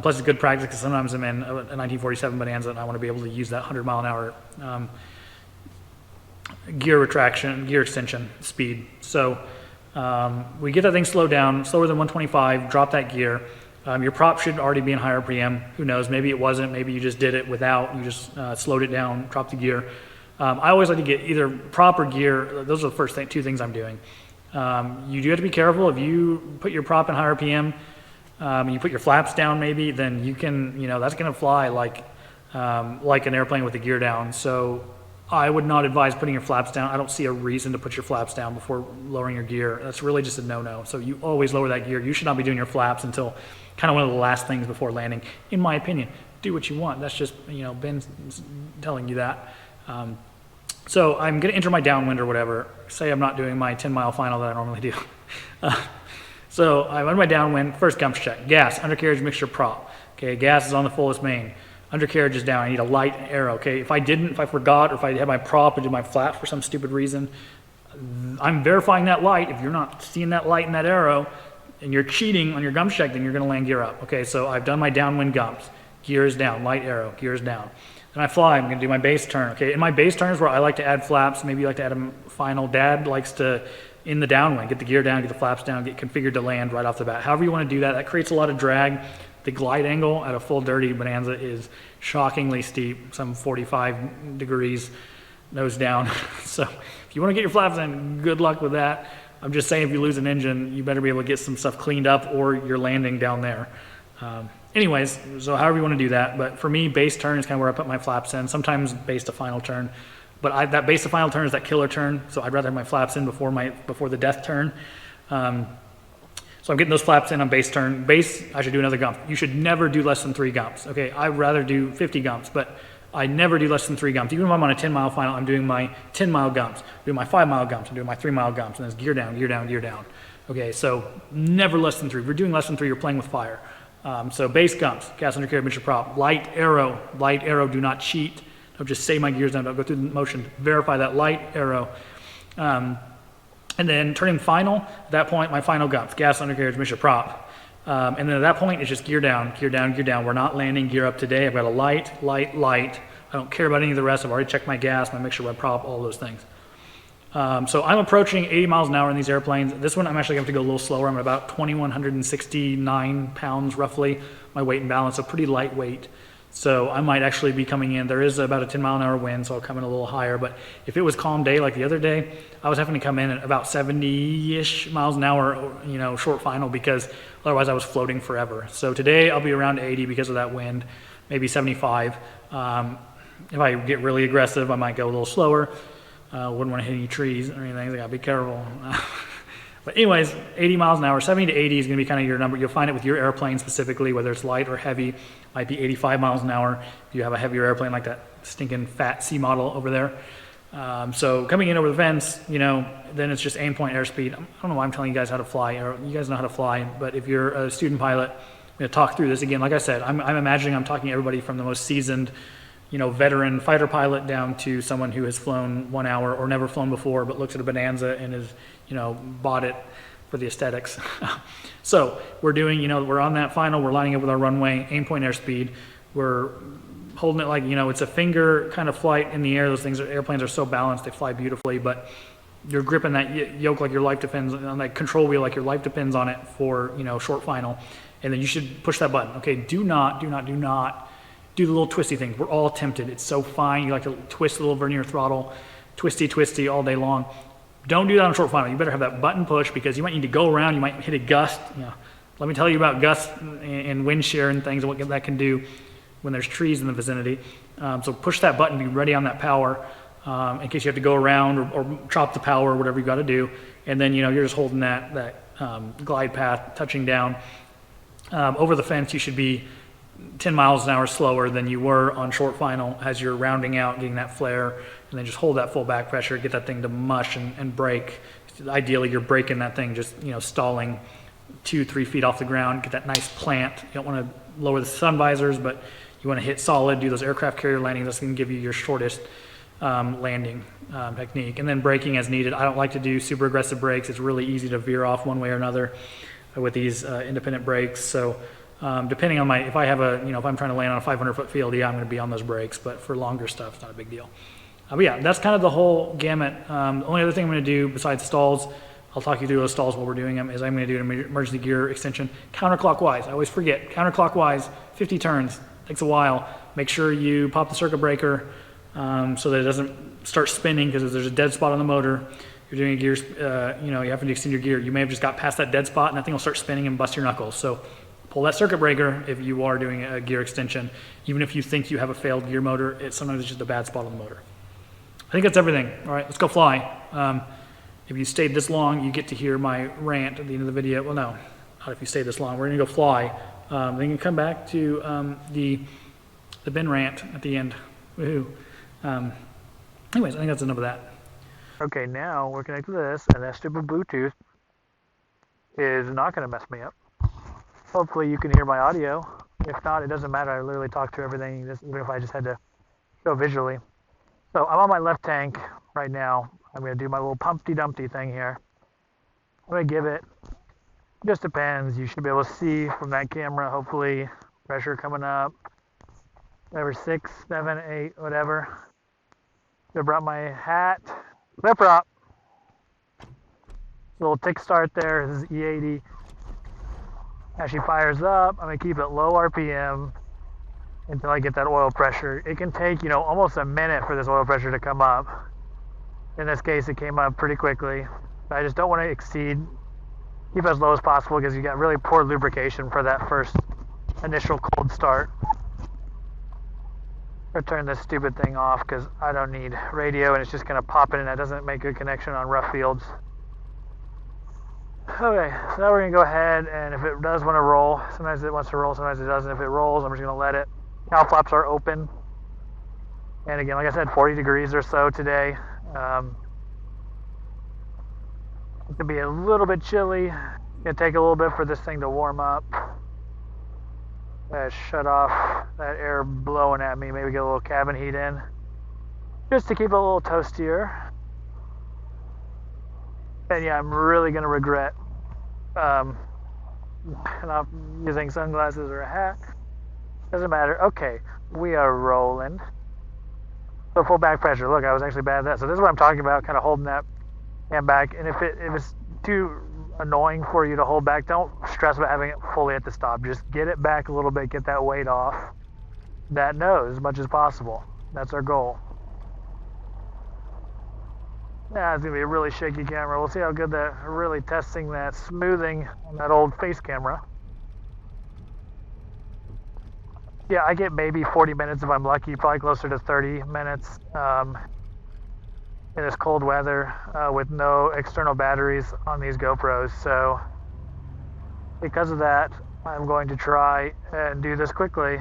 Plus it's good practice because sometimes I'm in a 1947 Bonanza and I want to be able to use that 100 mile an hour gear extension speed. So we get that thing slowed down, slower than 125, drop that gear. Your prop should already be in high RPM. Who knows? Maybe it wasn't. Maybe you just did it without. You just slowed it down, dropped the gear. I always like to get either prop or gear. Those are the first two things I'm doing. You do have to be careful. If you put your prop in high RPM, you put your flaps down maybe, then you can, that's going to fly like an airplane with the gear down. So I would not advise putting your flaps down. I don't see a reason to put your flaps down before lowering your gear. That's really just a no-no. So you always lower that gear. You should not be doing your flaps until kind of one of the last things before landing, in my opinion. Do what you want. That's just, Ben's telling you that. So I'm going to enter my downwind or whatever. Say I'm not doing my 10-mile final that I normally do. So I'm on my downwind, first GUMPS check. Gas, undercarriage, mixture, prop. Okay, gas is on the fullest main. Undercarriage is down. I need a light arrow. Okay, if I forgot, or if I had my prop and did my flaps for some stupid reason, I'm verifying that light. If you're not seeing that light and that arrow, and you're cheating on your GUMPS check, then you're going to land gear up. Okay, so I've done my downwind GUMPS. Gear is down, light arrow, gear is down. Then I fly, I'm going to do my base turn. Okay, in my base turns where I like to add flaps, maybe you like to add them final. Dad likes to, in the downwind, get the gear down, get the flaps down, get configured to land right off the bat. However you want to do that, that creates a lot of drag. The glide angle at a full dirty Bonanza is shockingly steep, some 45 degrees nose down. So if you want to get your flaps in, good luck with that. I'm just saying if you lose an engine, you better be able to get some stuff cleaned up or you're landing down there. Anyways, so however you want to do that. But for me, base turn is kind of where I put my flaps in, sometimes base to final turn. But that base to final turn is that killer turn, so I'd rather have my flaps in before the death turn. So I'm getting those flaps in on base turn. Base, I should do another GUMP. You should never do less than 3 GUMPs. Okay, I'd rather do 50 GUMPs, but I never do less than 3 GUMPs. Even if I'm on a 10-mile final, I'm doing my 10-mile GUMPs, doing my 5-mile GUMPs, I'm doing my 3-mile GUMPs, and then it's gear down, gear down, gear down. Okay, so never less than 3. If you're doing less than 3, you're playing with fire. So base GUMPs, gas undercarriage, mixture prop, light arrow, do not cheat. Don't just say my gear's down, don't go through the motion, verify that light arrow. And then turning final, at that point, my final GUMPS, gas, undercarriage, mission prop. And then at that point, it's just gear down, gear down, gear down. We're not landing gear up today. I've got a light, light, light. I don't care about any of the rest. I've already checked my gas, my mixture, my prop, all those things. So I'm approaching 80 miles an hour in these airplanes. This one, I'm actually going to have to go a little slower. I'm at about 2,169 pounds, roughly, my weight and balance, so pretty lightweight. So I might actually be coming in. There is about a 10-mile-an-hour wind, so I'll come in a little higher. But if it was calm day like the other day, I was having to come in at about 70-ish miles an hour, you know, short final, because otherwise I was floating forever. So today I'll be around 80 because of that wind, maybe 75. If I get really aggressive, I might go a little slower. Wouldn't want to hit any trees or anything, so I gotta be careful. But anyways, 80 miles an hour, 70 to 80 is gonna be kind of your number. You'll find it with your airplane specifically, whether it's light or heavy, might be 85 miles an hour if you have a heavier airplane like that stinking fat C model over there. So coming in over the fence, you know, then it's just aim point airspeed. I don't know why I'm telling you guys how to fly, or you guys know how to fly, but if you're a student pilot, I'm gonna talk through this again. Like I said, I'm imagining I'm talking to everybody from the most seasoned, you know, veteran fighter pilot down to someone who has flown 1 hour or never flown before, but looks at a Bonanza and is, you know, bought it for the aesthetics. So we're doing, you know, we're on that final, we're lining up with our runway, aim point airspeed. We're holding it like, you know, it's a finger kind of flight in the air. Those things, airplanes are so balanced, they fly beautifully, but you're gripping that yoke like your life depends on that control wheel, like your life depends on it for, you know, short final. And then you should push that button. Okay, do not do the little twisty things. We're all tempted. It's so fine. You like to twist the little vernier throttle, twisty all day long. Don't do that on short final. You better have that button push, because you might need to go around. You might hit a gust. You know, let me tell you about gusts and wind shear and things, and what that can do when there's trees in the vicinity. So push that button, be ready on that power in case you have to go around or chop the power or whatever you got to do. And then, you know, you're just holding that glide path, touching down. Over the fence, you should be 10 miles an hour slower than you were on short final as you're rounding out, getting that flare, and then just hold that full back pressure, get that thing to mush and brake. Ideally, you're braking that thing, just, you know, stalling 2-3 feet off the ground, get that nice plant. You don't want to lower the sun visors, but you want to hit solid, do those aircraft carrier landings. That's going to give you your shortest landing technique. And then braking as needed. I don't like to do super aggressive brakes. It's really easy to veer off one way or another with these independent brakes. So depending on if I have if I'm trying to land on a 500-foot field, yeah, I'm going to be on those brakes, but for longer stuff, it's not a big deal. But yeah, that's kind of the whole gamut. The only other thing I'm going to do besides stalls, I'll talk you through those stalls while we're doing them, is I'm going to do an emergency gear extension counterclockwise. I always forget, counterclockwise, 50 turns, takes a while. Make sure you pop the circuit breaker so that it doesn't start spinning, because if there's a dead spot on the motor, you're doing a gear, you have to extend your gear. You may have just got past that dead spot and that thing will start spinning and bust your knuckles. So pull that circuit breaker if you are doing a gear extension. Even if you think you have a failed gear motor, sometimes it's just a bad spot on the motor. I think that's everything. All right, let's go fly. If you stayed this long, you get to hear my rant at the end of the video. Well, no, not if you stayed this long. We're gonna go fly. Then you can come back to the bin rant at the end. Woohoo. Anyways, I think that's enough of that. Okay, now we're connected to this, and that stupid Bluetooth is not gonna mess me up. Hopefully you can hear my audio. If not, it doesn't matter. I literally talk to everything, even if I just had to show visually. So I'm on my left tank right now. I'm going to do my little Pumpty Dumpty thing here. I'm going to give it, just depends. You should be able to see from that camera, hopefully, pressure coming up. Whatever, 6, 7, 8, whatever. I brought my hat. Flip prop. Little tick start there. This is E80. As she fires up, I'm going to keep it low RPM until I get that oil pressure. It can take, almost a minute for this oil pressure to come up. In this case, it came up pretty quickly. But I just don't want to keep it as low as possible, because you got really poor lubrication for that first initial cold start. I'll turn this stupid thing off because I don't need radio, and it's just going to pop in, and that doesn't make good connection on rough fields. Okay, so now we're going to go ahead, and if it does want to roll, sometimes it wants to roll, sometimes it doesn't. If it rolls, I'm just going to let it. Cowl flaps are open. And again, like I said, 40 degrees or so today. It could be a little bit chilly. It's going to take a little bit for this thing to warm up. Shut off that air blowing at me. Maybe get a little cabin heat in, just to keep it a little toastier. And yeah, I'm really gonna regret not using sunglasses or a hat. Doesn't matter. Okay, we are rolling. So full back pressure. Look, I was actually bad at that. So this is what I'm talking about, kind of holding that hand back. And if it's too annoying for you to hold back, don't stress about having it fully at the stop. Just get it back a little bit, get that weight off that nose as much as possible. That's our goal. Yeah, it's gonna be a really shaky camera. We'll see how good that, really testing that smoothing on that old face camera. Yeah, I get maybe 40 minutes if I'm lucky, probably closer to 30 minutes in this cold weather with no external batteries on these GoPros. So because of that, I'm going to try and do this quickly.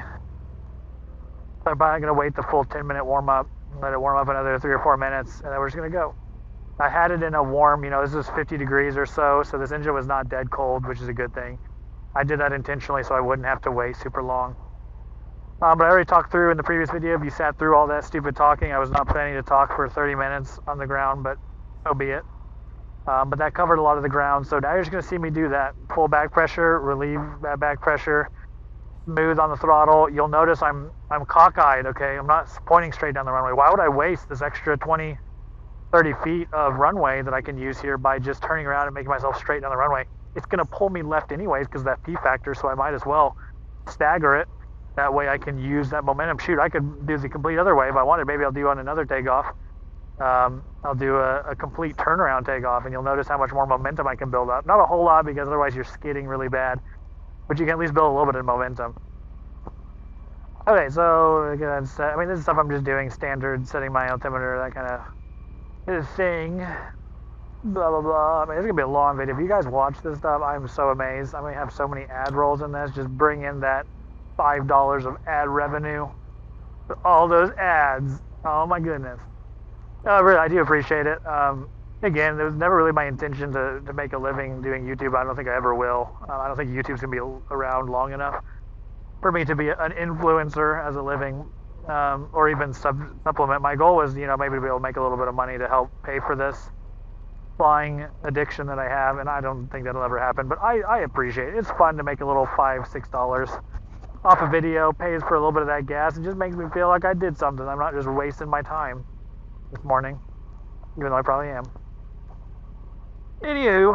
So I'm probably going to wait the full 10-minute warm up, let it warm up another 3 or 4 minutes, and then we're just going to go. I had it in a warm, this was 50 degrees or so, so this engine was not dead cold, which is a good thing. I did that intentionally so I wouldn't have to wait super long. But I already talked through in the previous video, if you sat through all that stupid talking, I was not planning to talk for 30 minutes on the ground, but so be it. But that covered a lot of the ground, so now you're just going to see me do that. Full back pressure, relieve that back pressure, smooth on the throttle. You'll notice I'm cockeyed, okay? I'm not pointing straight down the runway. Why would I waste this extra 20, 30 feet of runway that I can use here by just turning around and making myself straight down the runway? It's going to pull me left anyways because of that P factor, so I might as well stagger it. That way I can use that momentum. Shoot, I could do the complete other way if I wanted. Maybe I'll do on another takeoff. I'll do a complete turnaround takeoff, and you'll notice how much more momentum I can build up. Not a whole lot, because otherwise you're skidding really bad, but you can at least build a little bit of momentum. Okay, so this is stuff I'm just doing, standard, setting my altimeter, that kind of thing. Blah, blah, blah. I mean, it's going to be a long video. If you guys watch this stuff, I'm so amazed. I'm going to have so many ad rolls in this. Just bring in that $5 of ad revenue. All those ads. Oh my goodness. Really, I do appreciate it. Again, it was never really my intention to make a living doing YouTube. I don't think I ever will. I don't think YouTube's going to be around long enough for me to be an influencer as a living, or even supplement. My goal was, maybe to be able to make a little bit of money to help pay for this flying addiction that I have, and I don't think that'll ever happen, but I appreciate it. It's fun to make a little $5, $6 off a video, pays for a little bit of that gas, and just makes me feel like I did something. I'm not just wasting my time this morning, even though I probably am. Anywho,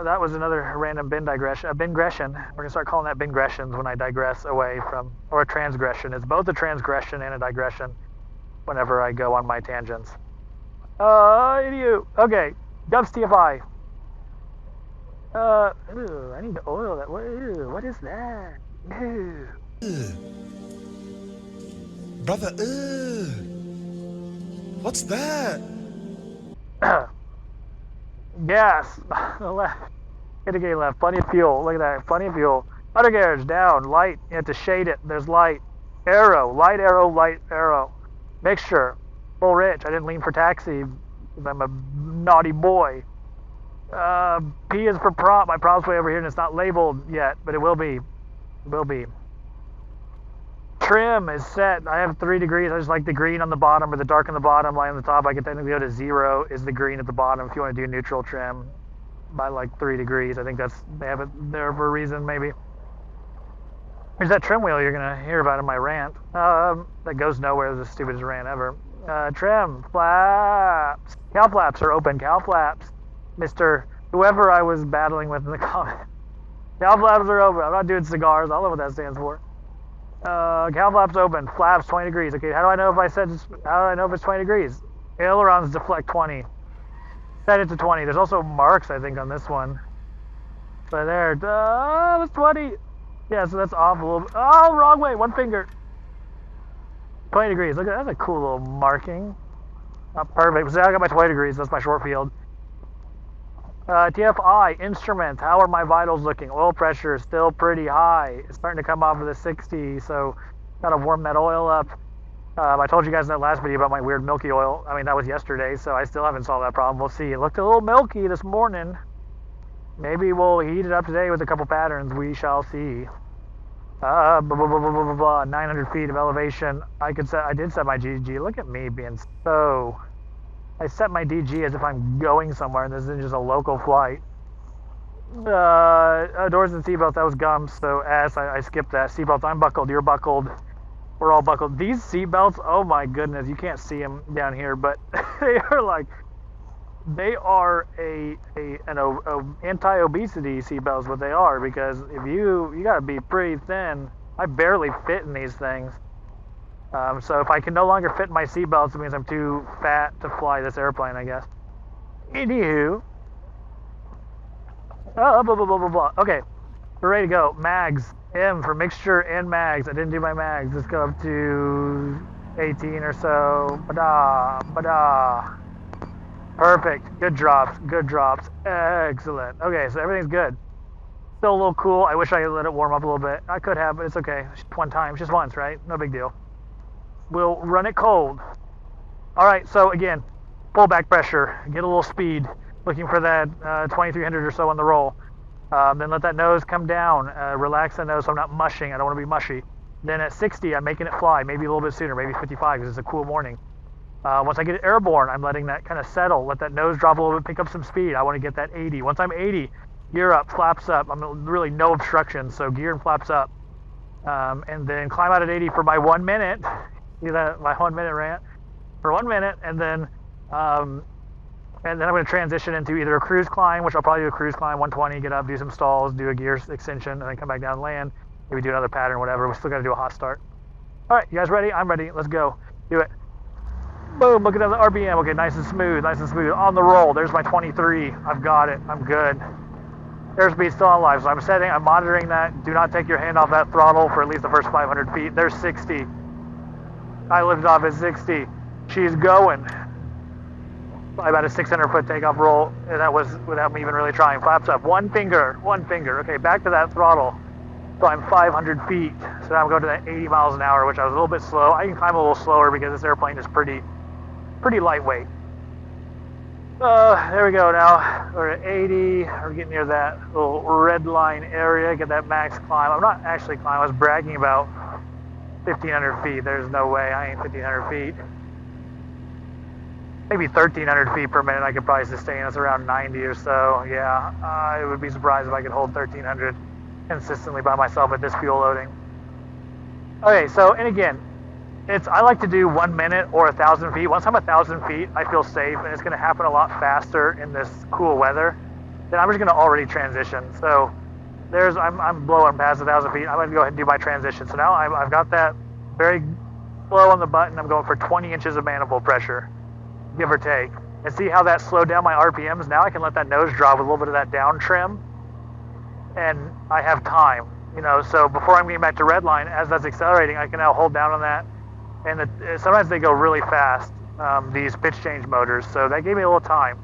that was another random bingression. We're going to start calling that bingressions when I digress away from, or a transgression. It's both a transgression and a digression whenever I go on my tangents. Okay, GUMPS TFI. I need to oil that. What is that? Brother, what's that? Gas. Left. Indicator left. Plenty of fuel. Look at that. Plenty of fuel. Undercarriage down. Light. You have to shade it. There's light. Arrow. Light arrow. Light arrow. Mixture. Full rich. I didn't lean for taxi. I'm a naughty boy. P is for prop. My prop's way over here and it's not labeled yet, but it will be. Will be. Trim is set. I have 3 degrees. I just like the green on the bottom or the dark on the bottom, light on the top. I can technically go to 0 is the green at the bottom if you want to do neutral trim by like 3 degrees. I think they have it there for a reason, maybe. There's that trim wheel you're going to hear about in my rant. That goes nowhere. It's the stupidest rant ever. Trim, flaps. Cow flaps are open. Cow flaps. Mr. Whoever I was battling with in the comments. Cow flaps are open. I'm not doing cigars. I don't know what that stands for. Cow flaps open. Flaps 20 degrees. Okay, how do I know if it's 20 degrees? Ailerons deflect 20. Set it to 20. There's also marks, I think, on this one. But there. It's 20. Yeah, so that's off a little bit. Oh, wrong way. One finger. 20 degrees. Look at that. That's a cool little marking. Not perfect. So I got my 20 degrees. That's my short field. TFI, instruments, how are my vitals looking? Oil pressure is still pretty high. It's starting to come off of the 60, so gotta warm that oil up. I told you guys in that last video about my weird milky oil. I mean, that was yesterday, so I still haven't solved that problem. We'll see. It looked a little milky this morning. Maybe we'll heat it up today with a couple patterns. We shall see. 900 feet of elevation. I did set my GG. Look at me being so I set my DG as if I'm going somewhere, and this isn't just a local flight. Doors and seatbelts, that was GUMPS, so S, I skipped that. Seatbelts, I'm buckled, you're buckled. We're all buckled. These seatbelts, oh my goodness, you can't see them down here, but they are like, they are an anti-obesity seatbelt is what they are, because if you gotta be pretty thin. I barely fit in these things. So if I can no longer fit in my seatbelts, it means I'm too fat to fly this airplane, I guess. Anywho, blah, blah, blah, blah, blah. Okay, we're ready to go. Mags, M for mixture and mags. I didn't do my mags. Let's go up to 18 or so. Ba-da, ba-da. Perfect. Good drops. Good drops. Excellent. Okay, so everything's good. Still a little cool. I wish I could let it warm up a little bit. I could have, but it's okay. Just one time. Just once, right? No big deal. We'll run it cold. All right, so again, pull back pressure. Get a little speed. Looking for that 2300 or so on the roll. Then let that nose come down. Relax the nose so I'm not mushing. I don't want to be mushy. Then at 60, I'm making it fly. Maybe a little bit sooner. Maybe 55 because it's a cool morning. Once I get it airborne, I'm letting that kind of settle. Let that nose drop a little bit, pick up some speed. I want to get that 80. Once I'm 80, gear up, flaps up. I'm really no obstruction, so gear and flaps up. And then climb out at 80 for my 1 minute. See that, my 1 minute rant? For 1 minute, and then I'm going to transition into either a cruise climb, which I'll probably do a cruise climb, 120, get up, do some stalls, do a gear extension, and then come back down and land. Maybe do another pattern, whatever. We still got to do a hot start. All right, you guys ready? I'm ready. Let's go. Do it. Boom, look at the RPM. Okay, nice and smooth, nice and smooth. On the roll, there's my 23. I've got it, I'm good. Airspeed's still on live, so I'm monitoring that. Do not take your hand off that throttle for at least the first 500 feet. There's 60. I lifted off at 60. She's going. Probably about a 600-foot takeoff roll, and that was without me even really trying. Flaps up, one finger. Okay, back to that throttle. So I'm 500 feet. So now I'm going to that 80 miles an hour, which I was a little bit slow. I can climb a little slower because this airplane is pretty lightweight. There we go now. We're at 80. We're getting near that little red line area. Get that max climb. I'm not actually climbing. I was bragging about 1,500 feet. There's no way. I ain't 1,500 feet. Maybe 1,300 feet per minute I could probably sustain. That's around 90 or so. Yeah, I would be surprised if I could hold 1,300 consistently by myself at this fuel loading. Okay, so, and again, I like to do 1 minute or 1,000 feet. Once I'm 1,000 feet, I feel safe, and it's going to happen a lot faster in this cool weather. Then I'm just going to already transition. So I'm blowing past 1,000 feet. I'm going to go ahead and do my transition. So now I've got that very slow on the button. I'm going for 20 inches of manifold pressure, give or take. And see how that slowed down my RPMs? Now I can let that nose drop with a little bit of that down trim, and I have time. So before I'm getting back to red line, as that's accelerating, I can now hold down on that. And sometimes they go really fast, these pitch change motors, so that gave me a little time.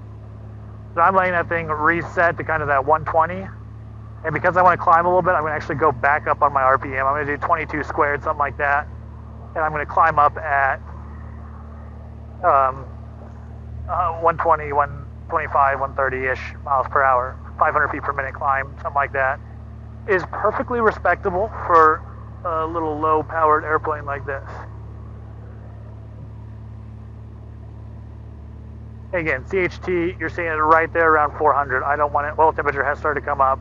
So I'm letting that thing reset to kind of that 120, and because I want to climb a little bit, I'm going to actually go back up on my RPM. I'm going to do 22 squared, something like that, and I'm going to climb up at 120, 125, 130-ish miles per hour, 500 feet per minute climb, something like that. Is perfectly respectable for a little low-powered airplane like this. Again, CHT, you're seeing it right there around 400. I don't want it, oil temperature has started to come up.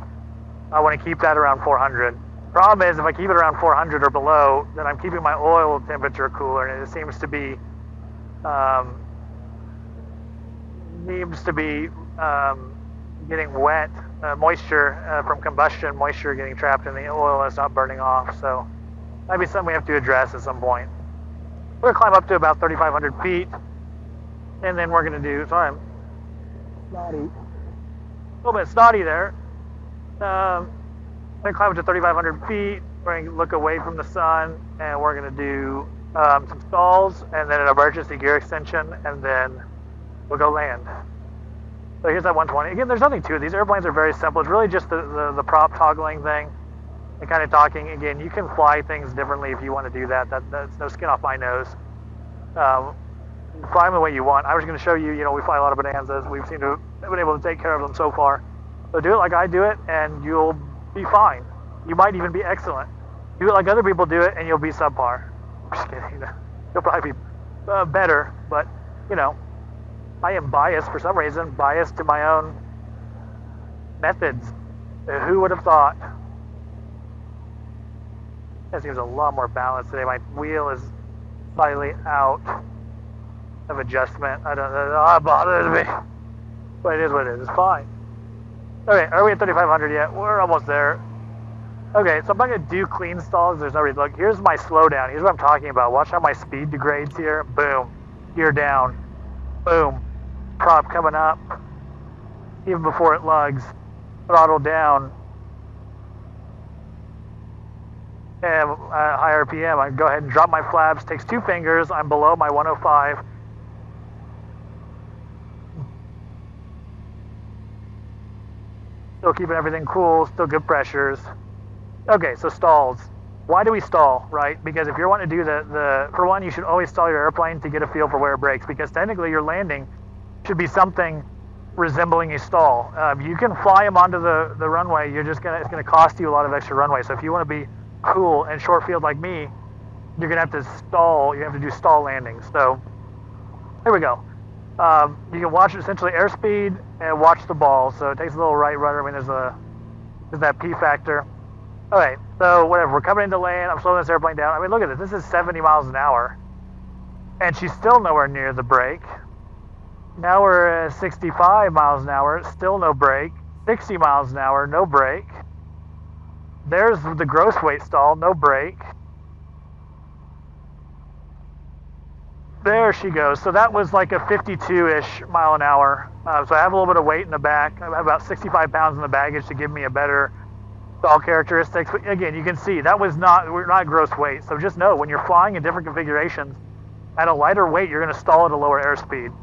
I want to keep that around 400. Problem is, if I keep it around 400 or below, then I'm keeping my oil temperature cooler, and it seems to be getting wet, moisture from combustion, moisture getting trapped in the oil that's not burning off. So that'd be something we have to address at some point. We're going to climb up to about 3,500 feet. And then we're going to do, sorry, I'm snotty. A little bit snotty there. I'm going to climb up to 3,500 feet. We're going to look away from the sun, and we're going to do some stalls, and then an emergency gear extension, and then we'll go land. So here's that 120. Again, there's nothing to it. These airplanes are very simple. It's really just the prop toggling thing and kind of talking. Again, you can fly things differently if you want to do that. That's no skin off my nose. Fly them the way you want. I was going to show you, we fly a lot of Bonanzas. We've seemed to have been able to take care of them so far. So do it like I do it, and you'll be fine. You might even be excellent. Do it like other people do it, and you'll be subpar. I'm just kidding. You'll probably be better, but, I am biased for some reason, biased to my own methods. Who would have thought? That seems a lot more balanced today. My wheel is slightly out of adjustment. I don't know. It bothers me. But it is what it is. It's fine. Okay, are we at 3,500 yet? We're almost there. Okay, so I'm not going to do clean stalls. There's no reason. Look, here's my slowdown. Here's what I'm talking about. Watch how my speed degrades here. Boom. Gear down. Boom. Prop coming up. Even before it lugs. Throttle down. And high RPM. I go ahead and drop my flaps. Takes 2 fingers. I'm below my 105. Still keeping everything cool. Still good pressures. Okay, so stalls. Why do we stall, right? Because if you're wanting to do for one, you should always stall your airplane to get a feel for where it brakes, because technically your landing should be something resembling a stall. You can fly them onto the runway. It's gonna cost you a lot of extra runway. So if you want to be cool and short field like me, you're gonna have to stall. You have to do stall landings. So here we go. You can watch essentially airspeed and watch the ball. So it takes a little right rudder. I mean, there's that P factor. Okay, so whatever. We're coming into land. I'm slowing this airplane down. I mean, look at this. This is 70 miles an hour, and she's still nowhere near the brake. Now we're at 65 miles an hour. Still no brake. 60 miles an hour. No brake. There's the gross weight stall. No brake. There she goes. So that was like a 52-ish mile an hour. So I have a little bit of weight in the back. I have about 65 pounds in the baggage to give me a better stall characteristics. But again, you can see that we're not gross weight. So just know when you're flying in different configurations, at a lighter weight, you're going to stall at a lower airspeed.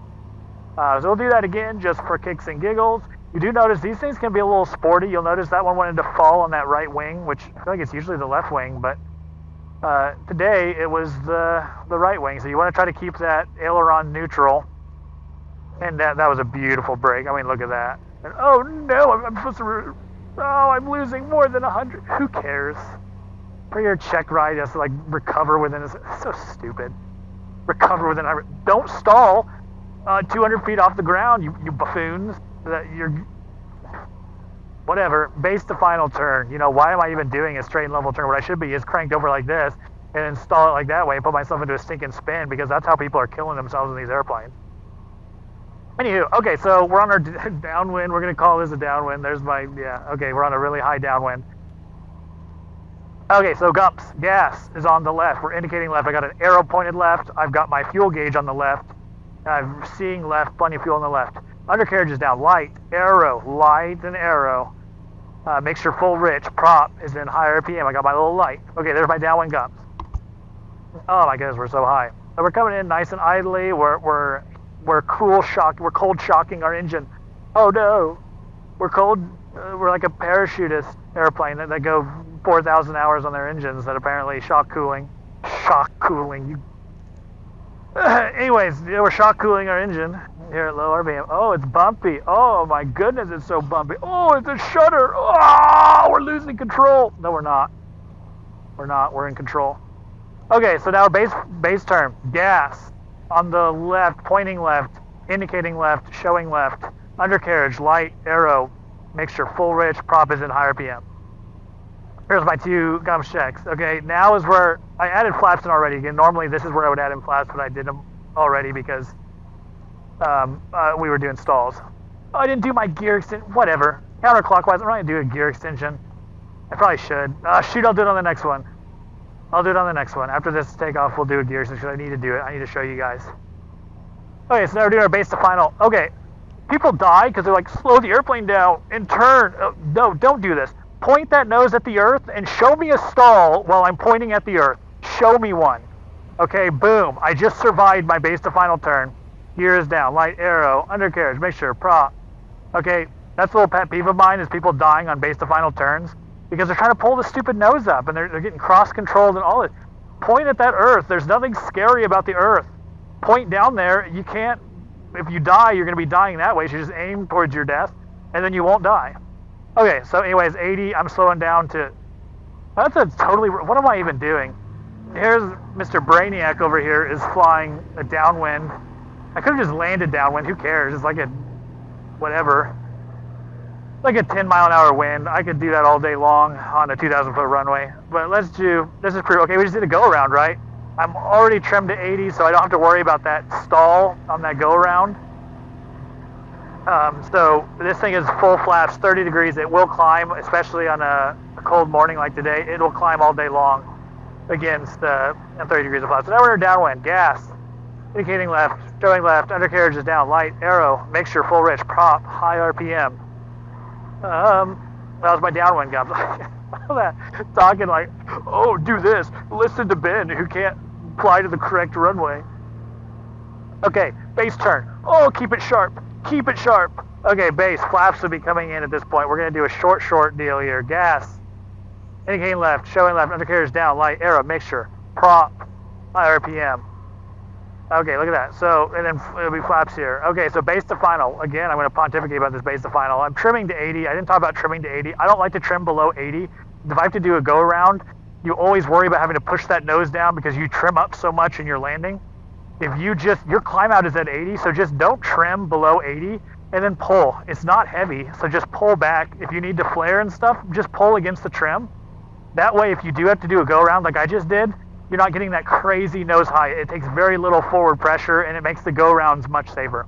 So we'll do that again just for kicks and giggles. You do notice these things can be a little sporty. You'll notice that one wanted to fall on that right wing, which I feel like it's usually the left wing, but today it was the right wing. So you want to try to keep that aileron neutral. And that was a beautiful break. I mean, look at that. And, oh no, I'm supposed to, I'm losing more than 100. Who cares? For your check ride, you have to like recover within, it's so stupid. Recover within, don't stall 200 feet off the ground, you buffoons. Whatever, base to final turn. You know, why am I even doing a straight and level turn? What I should be is cranked over like this and install it like that way and put myself into a stinking spin, because that's how people are killing themselves in these airplanes. Anywho, okay, so we're on our downwind. We're going to call this a downwind. There's my, okay, we're on a really high downwind. Okay, so GUMPS, gas is on the left. We're indicating left. I got an arrow pointed left. I've got my fuel gauge on the left. I'm seeing left, plenty of fuel on the left. Undercarriage is down, light, light and arrow. Make sure full rich, prop is in high RPM. I got my little light. Okay, there's my downwind GUMPS. Oh my goodness, we're so high. So we're coming in nice and idly. We're cold shocking our engine. Oh no, we're cold. We're like a parachutist airplane that go 4,000 hours on their engines that apparently shock cooling. Anyways, we're shock cooling our engine here at low RPM. Oh, it's bumpy. Oh my goodness, it's so bumpy. Oh, it's a shudder. Oh, we're losing control. No, we're not. We're in control. Okay, so now base turn. Gas on the left, pointing left, indicating left, showing left. Undercarriage, light, arrow, mixture, full rich, prop is in high RPM. Here's my 2 GUMPS checks. Okay, now is where I added flaps in already. Again, normally this is where I would add in flaps, but I did them already because we were doing stalls. Oh, I didn't do my gear extension. Whatever. Counterclockwise. I'm not going to do a gear extension. I probably should. Shoot, I'll do it on the next one. After this takeoff, we'll do a gear extension. I need to do it. I need to show you guys. Okay, so now we're doing our base to final. Okay, people die because they're like, slow the airplane down and turn. No, don't do this. Point that nose at the earth and show me a stall while I'm pointing at the earth. Show me one. Okay, boom. I just survived my base to final turn. Gear is down, light, arrow, undercarriage, make sure, prop. Okay, that's a little pet peeve of mine, is people dying on base to final turns because they're trying to pull the stupid nose up and they're getting cross-controlled and all this. Point at that earth. There's nothing scary about the earth. Point down there. You can't, if you die, you're going to be dying that way. So you just aim towards your death and then you won't die. Okay, so anyways, 80, I'm slowing down to, that's a totally, what am I even doing? Here's Mr. Brainiac over here is flying a downwind I could have just landed downwind. Who cares? It's like a whatever. Like a 10-mile-an-hour wind. I could do that all day long on a 2,000-foot runway. But let's do, this is proof. Okay, we just did a go-around, right? I'm already trimmed to 80, so I don't have to worry about that stall on that go-around. So this thing is full flaps, 30 degrees. It will climb, especially on a cold morning like today. It will climb all day long against 30 degrees of flaps. So now we're downwind, gas, indicating left, showing left, undercarriage is down, light, arrow, mixture, full rich, prop, high RPM. That was my downwind gums. Talking like, oh, do this. Listen to Ben, who can't fly to the correct runway. Okay, base turn. Oh, keep it sharp. Keep it sharp. Okay, base. Flaps will be coming in at this point. We're going to do a short deal here. Gas. Indicating left. Showing left. Undercarriage down. Light. Arrow. Mixture. Prop. High RPM. Okay, look at that. So, and then it'll be flaps here. Okay, so base to final. Again, I'm going to pontificate about this base to final. I'm trimming to 80. I didn't talk about trimming to 80. I don't like to trim below 80. If I have to do a go around, you always worry about having to push that nose down because you trim up so much in your landing. If you just, your climb out is at 80, so just don't trim below 80 and then pull. It's not heavy, so just pull back. If you need to flare and stuff, just pull against the trim. That way, if you do have to do a go around like I just did, you're not getting that crazy nose high. It takes very little forward pressure and it makes the go rounds much safer.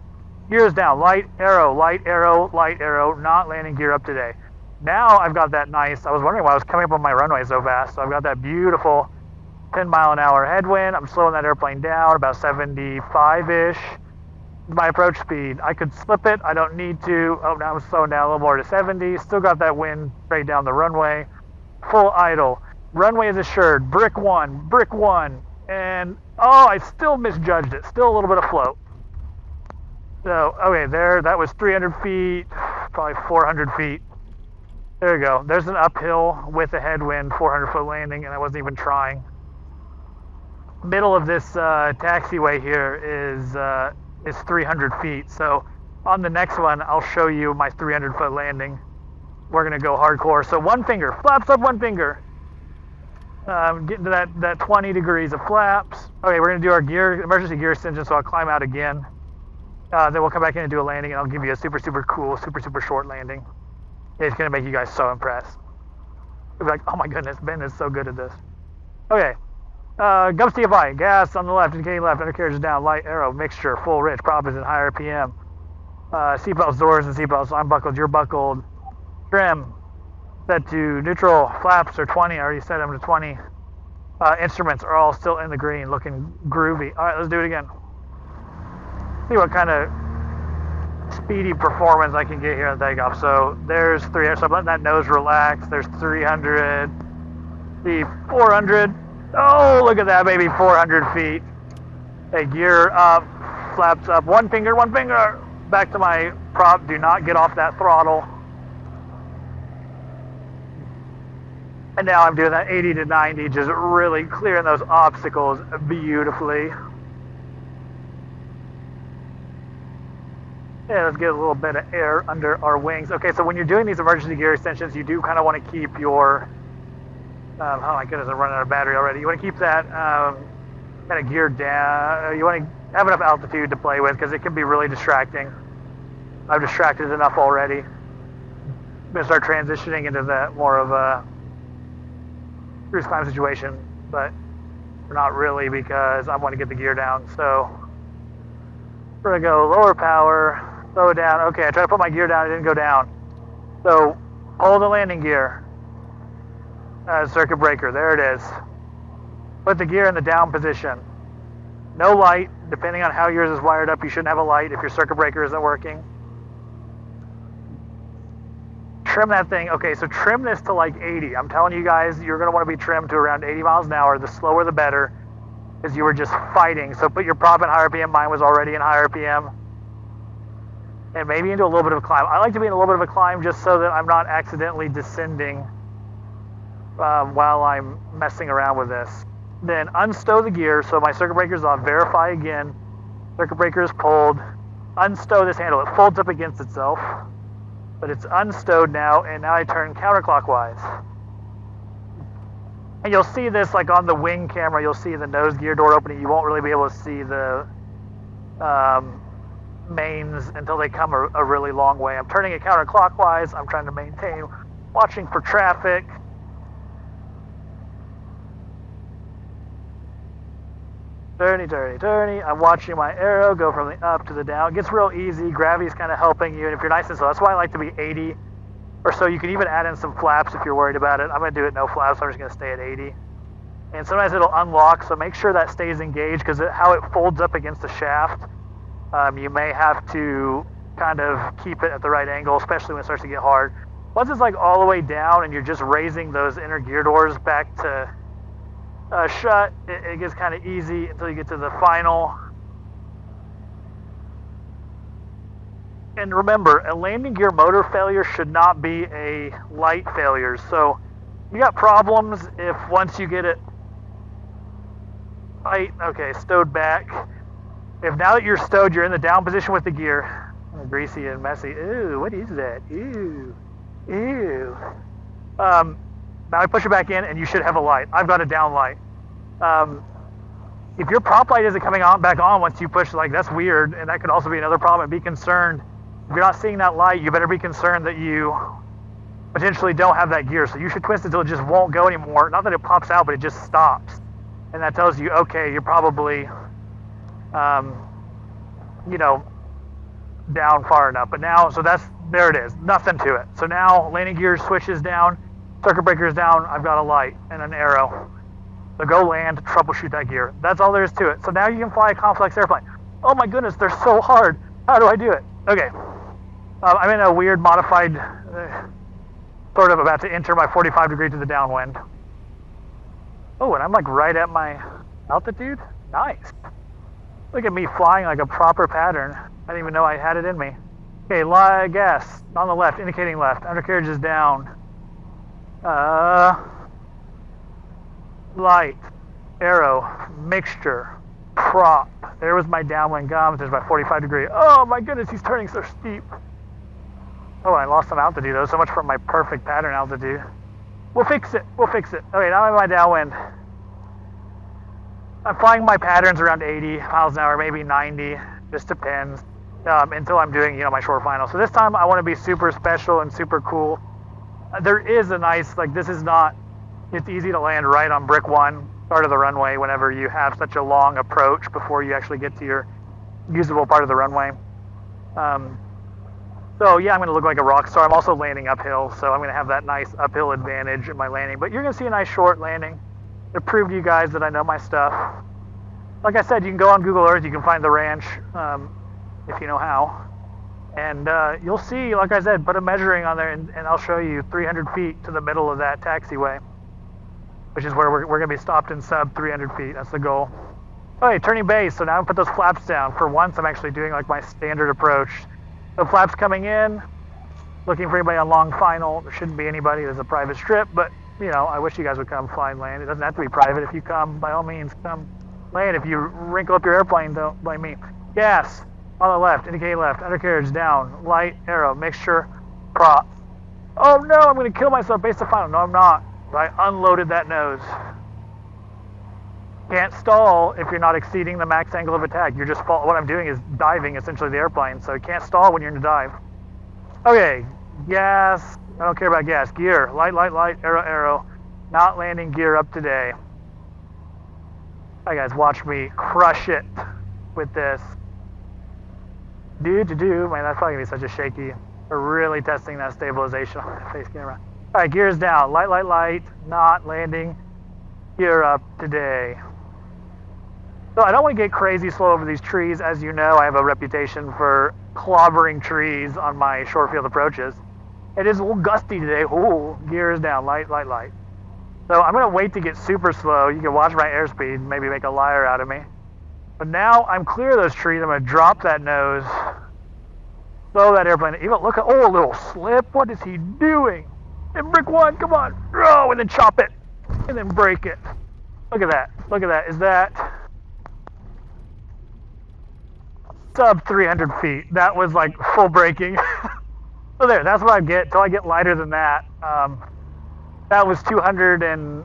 Gears down, light arrow, light arrow, light arrow, not landing gear up today. Now I've got that nice, I was wondering why I was coming up on my runway so fast. So I've got that beautiful 10-mile-an-hour headwind. I'm slowing that airplane down about 75-ish. My approach speed. I could slip it. I don't need to. Oh, now I'm slowing down a little more to 70. Still got that wind straight down the runway. Full idle. Runway is assured. Brick one. And, oh, I still misjudged it. Still a little bit of float. So, okay, there. That was 300 feet. Probably 400 feet. There we go. There's an uphill with a headwind, 400-foot landing, and I wasn't even trying. Middle of this taxiway here is 300 feet. So on the next one, I'll show you my 300-foot landing. We're going to go hardcore. So one finger, flaps up one finger. Getting to that 20 degrees of flaps. Okay, we're going to do our emergency gear extension, so I'll climb out again. Then we'll come back in and do a landing, and I'll give you a super cool, super short landing. It's going to make you guys so impressed. You'll be like, oh my goodness, Ben is so good at this. Okay. GUMPS TFI, gas on the left, indicating left, undercarriage is down, light arrow, mixture, full rich, prop is in high RPM. Seatbelts, doors, and seatbelts. I'm buckled, you're buckled. Trim, set to neutral. Flaps are 20, I already set them to 20. Instruments are all still in the green, looking groovy. All right, let's do it again. See what kind of speedy performance I can get here on takeoff. So there's 300, so I'm letting that nose relax. There's 300, the 400. Oh, look at that, baby, 400 feet. Hey, gear up, flaps up, one finger, back to my prop. Do not get off that throttle. And now I'm doing that 80 to 90, just really clearing those obstacles beautifully. Yeah, let's get a little bit of air under our wings. Okay, so when you're doing these emergency gear extensions, you do kind of want to keep your oh my goodness, I'm running out of battery already. You want to keep that kind of geared down. You want to have enough altitude to play with because it can be really distracting. I've distracted enough already. I'm going to start transitioning into that more of a cruise climb situation, but not really because I want to get the gear down. So we're going to go lower power, slow it down. Okay, I tried to put my gear down, it didn't go down. So hold the landing gear. Circuit breaker, there it is. Put the gear in the down position. No light, depending on how yours is wired up, you shouldn't have a light if your circuit breaker isn't working. Trim that thing. Okay, so trim this to like 80. I'm telling you guys, you're going to want to be trimmed to around 80 miles an hour. The slower the better, because you were just fighting. So put your prop in high RPM. Mine was already in high RPM. And maybe into a little bit of a climb. I like to be in a little bit of a climb just so that I'm not accidentally descending while I'm messing around with this. Then unstow the gear, so my circuit breaker is on. Verify again. Circuit breaker is pulled. Unstow this handle. It folds up against itself, but it's unstowed now, and now I turn counterclockwise. And you'll see this like on the wing camera. You'll see the nose gear door opening. You won't really be able to see the mains until they come a really long way. I'm turning it counterclockwise. I'm trying to maintain, watching for traffic. Turny. I'm watching my arrow go from the up to the down. It gets real easy. Gravity's kind of helping you, and if you're nice and slow, that's why I like to be 80 or so. You can even add in some flaps if you're worried about it. I'm going to do it no flaps. I'm just going to stay at 80. And sometimes it'll unlock, so make sure that stays engaged, because how it folds up against the shaft, you may have to kind of keep it at the right angle, especially when it starts to get hard. Once it's like all the way down and you're just raising those inner gear doors back to shut, it gets kind of easy until you get to the final. And remember, a landing gear motor failure should not be a light failure. So you got problems if once you get it tight, okay, stowed back. If now that you're stowed, you're in the down position with the gear, greasy and messy. Ooh, what is that? Ooh. Now I push it back in, and you should have a light. I've got a down light. If your prop light isn't coming on back on once you push, like, that's weird, and that could also be another problem. Be concerned. If you're not seeing that light, you better be concerned that you potentially don't have that gear. So you should twist it until it just won't go anymore. Not that it pops out, but it just stops. And that tells you, okay, you're probably, down far enough. But now, so there it is. Nothing to it. So now landing gear switches down. Circuit breaker is down. I've got a light and an arrow. So go land, troubleshoot that gear. That's all there is to it. So now you can fly a complex airplane. Oh my goodness, they're so hard. How do I do it? Okay. I'm in a weird modified, sort of about to enter my 45 degree to the downwind. Oh, and I'm like right at my altitude? Nice. Look at me flying like a proper pattern. I didn't even know I had it in me. Okay, gas on the left, indicating left. Undercarriage is down. Light, arrow, mixture, prop. There was my downwind GUMPS. There's my 45 degree. Oh my goodness, he's turning so steep. Oh, I lost some altitude though. So much for my perfect pattern altitude. We'll fix it. Okay, now I'm in my downwind. I'm flying my patterns around 80 miles an hour, maybe 90. Just depends. Until I'm doing, my short final. So this time I want to be super special and super cool. There is a nice, it's easy to land right on brick one, start of the runway, whenever you have such a long approach before you actually get to your usable part of the runway. So yeah, I'm going to look like a rock star. I'm also landing uphill, so I'm going to have that nice uphill advantage in my landing. But you're going to see a nice short landing to prove to you guys that I know my stuff. Like I said, you can go on Google Earth, you can find the ranch if you know how. And you'll see, like I said, put a measuring on there, and I'll show you 300 feet to the middle of that taxiway, which is where we're going to be stopped in sub 300 feet. That's the goal. Okay, turning base. So now I'm going to put those flaps down. For once, I'm actually doing like my standard approach. So flaps coming in, looking for anybody on long final. There shouldn't be anybody. There's a private strip, but, I wish you guys would come fly and land. It doesn't have to be private. If you come, by all means, come land. If you wrinkle up your airplane, don't blame me. Gas on the left, indicate left, undercarriage down, light, arrow, mixture, prop. Oh no, I'm going to kill myself based on final. No, I'm not. I unloaded that nose. Can't stall if you're not exceeding the max angle of attack. You're just what I'm doing is diving essentially the airplane, so you can't stall when you're in a dive. Okay, gas. I don't care about gas. Gear, light, arrow. Not landing gear up today. All right, guys, watch me crush it with this. Man, that's probably gonna be such a shaky. We're really testing that stabilization on the face camera. All right, gears down. Light. Not landing gear up today. So I don't want to get crazy slow over these trees. As you know, I have a reputation for clobbering trees on my short field approaches. It is a little gusty today. Ooh, gears down. Light. So I'm going to wait to get super slow. You can watch my airspeed, maybe make a liar out of me. But now I'm clear of those trees. I'm going to drop that nose. Slow that airplane. Even look at, a little slip. What is he doing? And brick one, come on. Oh, and then chop it. And then break it. Look at that. Is that sub 300 feet? That was like full braking. So there, that's what I get till I get lighter than that. That was 200 and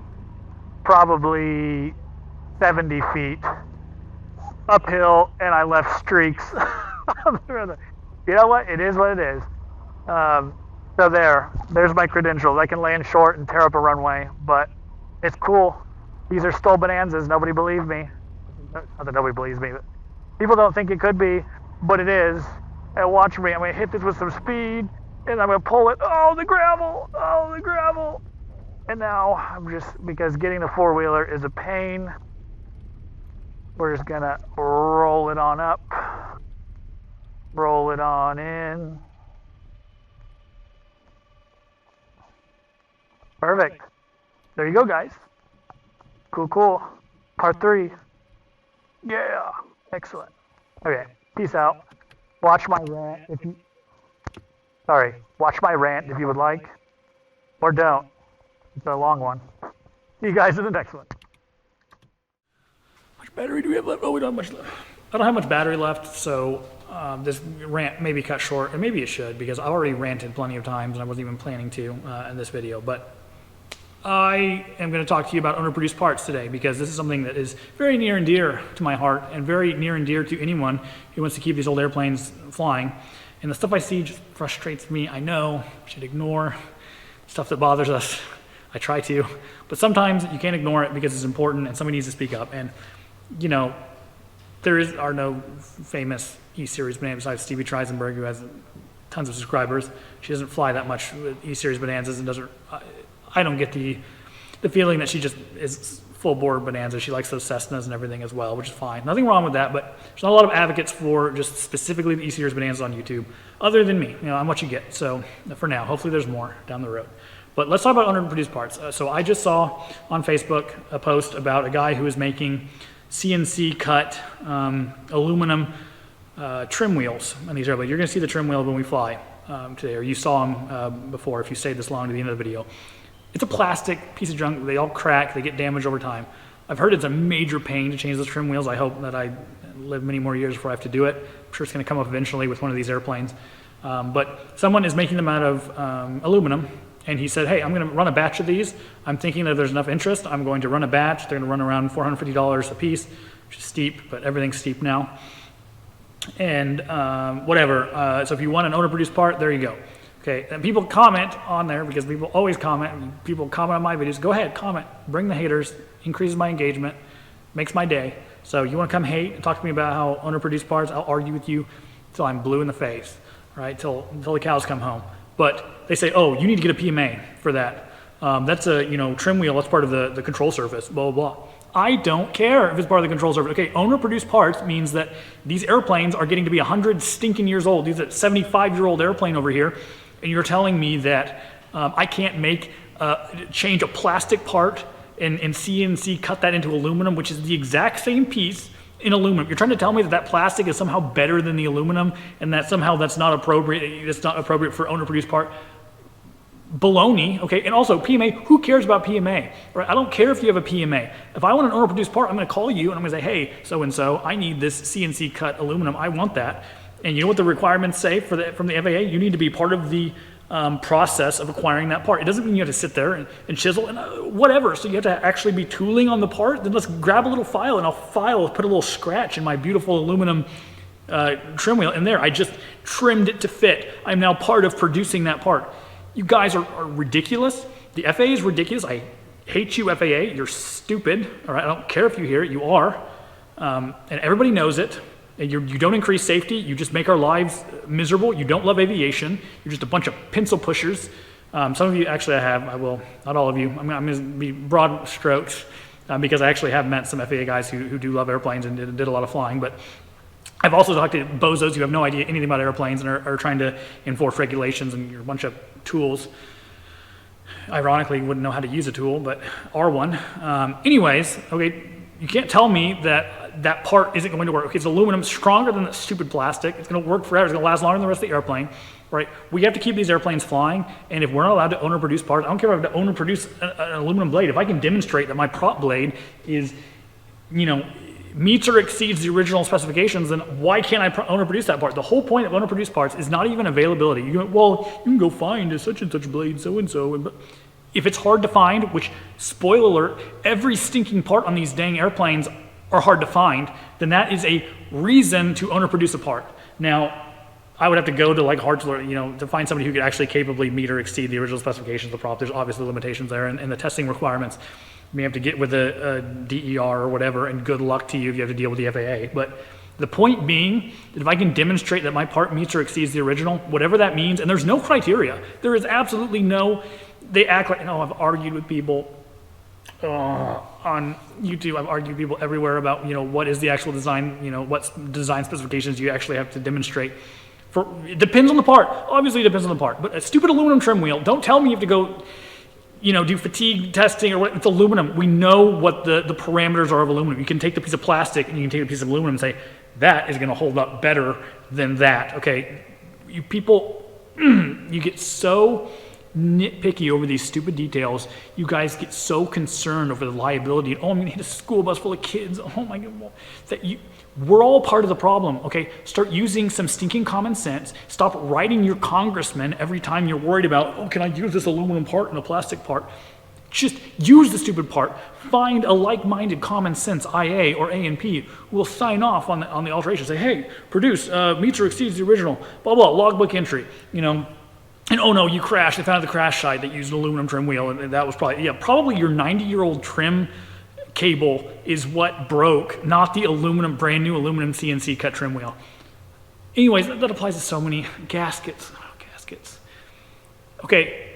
probably 70 feet. uphill, and I left streaks. You know what? It is what it is. So there's my credentials. I can land short and tear up a runway, but it's cool. These are STOL Bonanzas. Nobody believed me. Not that nobody believes me, but people don't think it could be, but it is. And watch me. I'm going to hit this with some speed, and I'm going to pull it. Oh, the gravel. Oh, the gravel. And now I'm because getting the four-wheeler is a pain, we're just going to roll it on up. Roll it on in. Perfect. There you go, guys. Cool, cool. Part 3. Yeah. Excellent. Okay. Peace out. Watch my rant if you... Sorry. Watch my rant if you would like. Or don't. It's a long one. See you guys in the next one. How much battery do we have left? Oh, we don't have much left. I don't have much battery left, so this rant may be cut short, and maybe it should, because I already ranted plenty of times, and I wasn't even planning to in this video. But I am going to talk to you about owner-produced parts today, because this is something that is very near and dear to my heart, and very near and dear to anyone who wants to keep these old airplanes flying. And the stuff I see just frustrates me. I know I should ignore stuff that bothers us. I try to, but sometimes you can't ignore it because it's important and somebody needs to speak up. And, you know, there are no famous E-series Bonanzas besides Stevie Treisenberg, who has tons of subscribers. She doesn't fly that much with E-series Bonanzas and doesn't, I don't get the feeling that she just is full bore Bonanza. She likes those Cessnas and everything as well, which is fine. Nothing wrong with that, but there's not a lot of advocates for just specifically the E-series Bonanzas on YouTube, other than me. You know, I'm what you get. So for now, hopefully there's more down the road. But let's talk about owner-produced parts. So I just saw on Facebook a post about a guy who is making CNC cut aluminum trim wheels on these airplanes. You're going to see the trim wheel when we fly today, or you saw them before if you stayed this long to the end of the video. It's a plastic piece of junk. They all crack. They get damaged over time. I've heard it's a major pain to change those trim wheels. I hope that I live many more years before I have to do it. I'm sure it's going to come up eventually with one of these airplanes. But someone is making them out of aluminum. And he said, hey, I'm going to run a batch of these. I'm thinking that there's enough interest. I'm going to run a batch. They're going to run around $450 a piece, which is steep, but everything's steep now. And whatever. So if you want an owner-produced part, there you go. Okay, and people comment on there, because people always comment. People comment on my videos. Go ahead, comment. Bring the haters. Increases my engagement. Makes my day. So you want to come hate and talk to me about how owner-produced parts, I'll argue with you till I'm blue in the face, right? Till the cows come home. But they say, oh, you need to get a PMA for that. That's a trim wheel. That's part of the control surface. Blah blah blah. I don't care if it's part of the control surface. Okay, owner-produced parts means that these airplanes are getting to be 100 stinking years old. These are 75-year-old airplane over here, and you're telling me that I can't change a plastic part and CNC cut that into aluminum, which is the exact same piece in aluminum. You're trying to tell me that that plastic is somehow better than the aluminum, and that somehow that's not appropriate. It's not appropriate for owner-produced part. Baloney, okay? And also PMA. Who cares about PMA? Right? I don't care if you have a PMA. If I want an owner-produced part, I'm going to call you and I'm going to say, hey, so and so, I need this CNC cut aluminum. I want that. And you know what the requirements say from the FAA? You need to be part of the process of acquiring that part. It doesn't mean you have to sit there and chisel and whatever. So you have to actually be tooling on the part. Then let's grab a little file and I'll put a little scratch in my beautiful aluminum trim wheel. And there, I just trimmed it to fit. I'm now part of producing that part. You guys are ridiculous. The FAA is ridiculous. I hate you, FAA. You're stupid. All right, I don't care if you hear it. You are, and everybody knows it. And you don't increase safety. You just make our lives miserable. You don't love aviation. You're just a bunch of pencil pushers. Some of you actually I will, not all of you. I'm going to be broad strokes because I actually have met some FAA guys who do love airplanes and did a lot of flying. But I've also talked to bozos who have no idea anything about airplanes and are trying to enforce regulations, and you're a bunch of tools. Ironically, wouldn't know how to use a tool, but are one. Anyways, okay, you can't tell me that part isn't going to work. Okay, it's aluminum, stronger than that stupid plastic. It's going to work forever. It's going to last longer than the rest of the airplane, right? We have to keep these airplanes flying, and if we're not allowed to owner-produce parts, I don't care if I have to owner-produce an aluminum blade. If I can demonstrate that my prop blade is, meets or exceeds the original specifications, then why can't I owner-produce that part? The whole point of owner-produced parts is not even availability. You can go find a such and such blade, so-and-so. If it's hard to find, which, spoiler alert, every stinking part on these dang airplanes are hard to find, then that is a reason to own or produce a part. Now, I would have to go to like Hartzler, to find somebody who could actually capably meet or exceed the original specifications of the prop. There's obviously limitations there, and the testing requirements. You may have to get with a DER or whatever, and good luck to you if you have to deal with the FAA. But the point being that if I can demonstrate that my part meets or exceeds the original, whatever that means, and there's no criteria. There is absolutely no, they act like, I've argued with people on YouTube, I've argued with people everywhere about, what is the actual design, what design specifications you actually have to demonstrate. It depends on the part. Obviously, it depends on the part. But a stupid aluminum trim wheel, don't tell me you have to go, do fatigue testing or what. It's aluminum. We know what the parameters are of aluminum. You can take the piece of plastic and you can take a piece of aluminum and say, that is going to hold up better than that. Okay, you people, you get so nitpicky over these stupid details. You guys get so concerned over the liability. Oh, I'm going to hit a school bus full of kids. Oh my God, we're all part of the problem, okay? Start using some stinking common sense. Stop writing your congressman every time you're worried about, can I use this aluminum part and a plastic part? Just use the stupid part. Find a like-minded common sense IA or A&P who will sign off on the alteration. Say, hey, produce, meets or exceeds the original, blah, blah, logbook entry, And oh no, you crashed. They found the crash site that used an aluminum trim wheel, and that was probably your 90-year-old trim cable is what broke, not the brand new aluminum CNC cut trim wheel. Anyways, that applies to so many gaskets. Gaskets. Okay,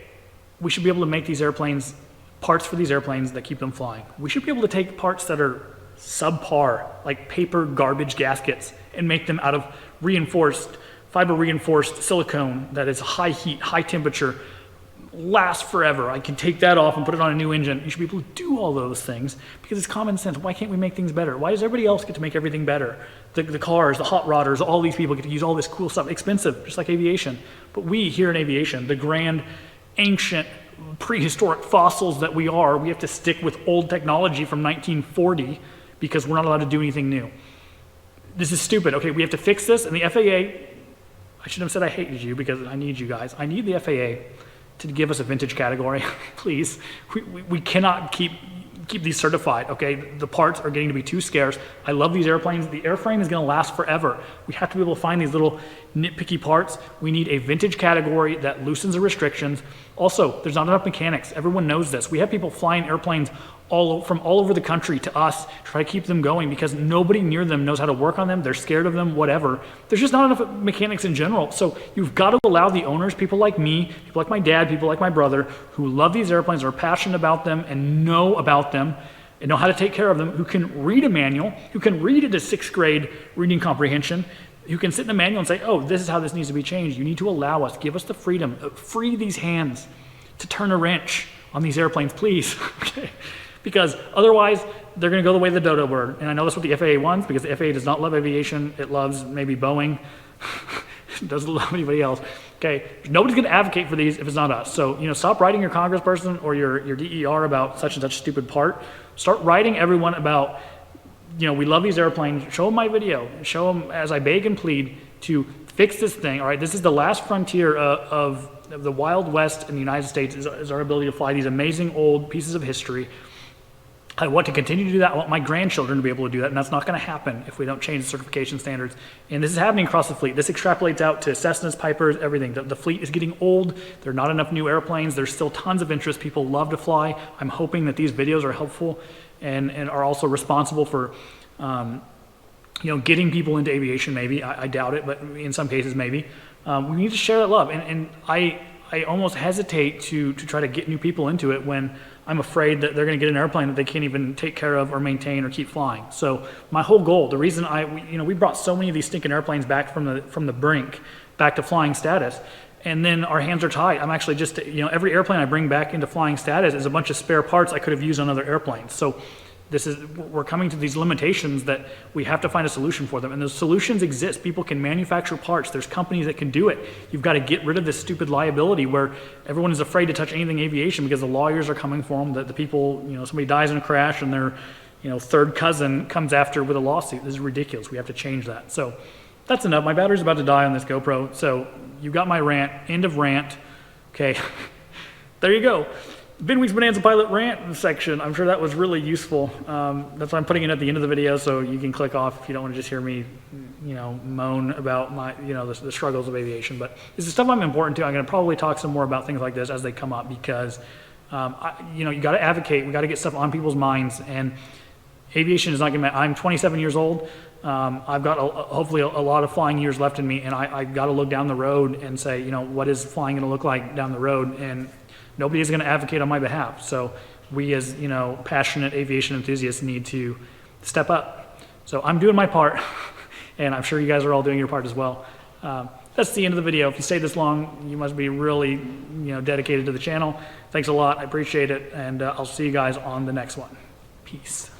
we should be able to make these airplanes, parts for these airplanes that keep them flying. We should be able to take parts that are subpar, like paper garbage gaskets, and make them out of fiber reinforced silicone that is high heat, high temperature, lasts forever. I can take that off and put it on a new engine. You should be able to do all those things because it's common sense. Why can't we make things better? Why does everybody else get to make everything better? The cars, the hot rodders, all these people get to use all this cool stuff. Expensive, just like aviation. But we here in aviation, the grand, ancient, prehistoric fossils that we are, we have to stick with old technology from 1940 because we're not allowed to do anything new. This is stupid. Okay, we have to fix this, and the FAA, I shouldn't have said I hated you because I need you guys. I need the FAA to give us a vintage category, please. We cannot keep these certified, okay? The parts are getting to be too scarce. I love these airplanes. The airframe is gonna last forever. We have to be able to find these little nitpicky parts. We need a vintage category that loosens the restrictions. Also, there's not enough mechanics. Everyone knows this. We have people flying airplanes from all over the country to us, try to keep them going because nobody near them knows how to work on them. They're scared of them, whatever. There's just not enough mechanics in general. So you've got to allow the owners, people like me, people like my dad, people like my brother, who love these airplanes, are passionate about them and know about them and know how to take care of them, who can read a manual, who can read it at 6th grade reading comprehension, who can sit in the manual and say, oh, this is how this needs to be changed. You need to allow us, give us the freedom, free these hands to turn a wrench on these airplanes, please. Okay. Because otherwise, they're going to go the way of the dodo bird. And I know that's what the FAA wants, because the FAA does not love aviation. It loves maybe Boeing. It doesn't love anybody else. Okay, nobody's going to advocate for these if it's not us. So, stop writing your congressperson or your DER about such and such stupid part. Start writing everyone about, we love these airplanes. Show them my video. Show them as I beg and plead to fix this thing. All right, this is the last frontier of the Wild West in the United States is our ability to fly these amazing old pieces of history. I want to continue to do that. I want my grandchildren to be able to do that, and that's not going to happen if we don't change the certification standards. And this is happening across the fleet. This extrapolates out to Cessnas, Pipers, everything. The fleet is getting old. There are not enough new airplanes. There's still tons of interest. People love to fly. I'm hoping that these videos are helpful and are also responsible for getting people into aviation maybe. I doubt it, but in some cases maybe. We need to share that love. And I almost hesitate to try to get new people into it when I'm afraid that they're going to get an airplane that they can't even take care of or maintain or keep flying. So my whole goal, the reason we brought so many of these stinking airplanes back from the brink back to flying status, and then our hands are tied. I'm actually just, every airplane I bring back into flying status is a bunch of spare parts I could have used on other airplanes. So we're coming to these limitations that we have to find a solution for them. And those solutions exist. People can manufacture parts. There's companies that can do it. You've got to get rid of this stupid liability where everyone is afraid to touch anything aviation because the lawyers are coming for them, that the people, somebody dies in a crash and their, third cousin comes after with a lawsuit. This is ridiculous. We have to change that. So that's enough. My battery's about to die on this GoPro. So you got my rant, end of rant. Okay, there you go. Binweek's Bonanza Pilot Rant section. I'm sure that was really useful. That's why I'm putting it at the end of the video, so you can click off if you don't want to just hear me, moan about my, the struggles of aviation. But this is stuff I'm important to. I'm going to probably talk some more about things like this as they come up because, you got to advocate. We got to get stuff on people's minds. And aviation is not going to. I'm 27 years old. I've got hopefully a lot of flying years left in me, and I've got to look down the road and say, what is flying going to look like down the road? And nobody is going to advocate on my behalf. So we as, passionate aviation enthusiasts need to step up. So I'm doing my part, and I'm sure you guys are all doing your part as well. That's the end of the video. If you stayed this long, you must be really, dedicated to the channel. Thanks a lot. I appreciate it, and I'll see you guys on the next one. Peace.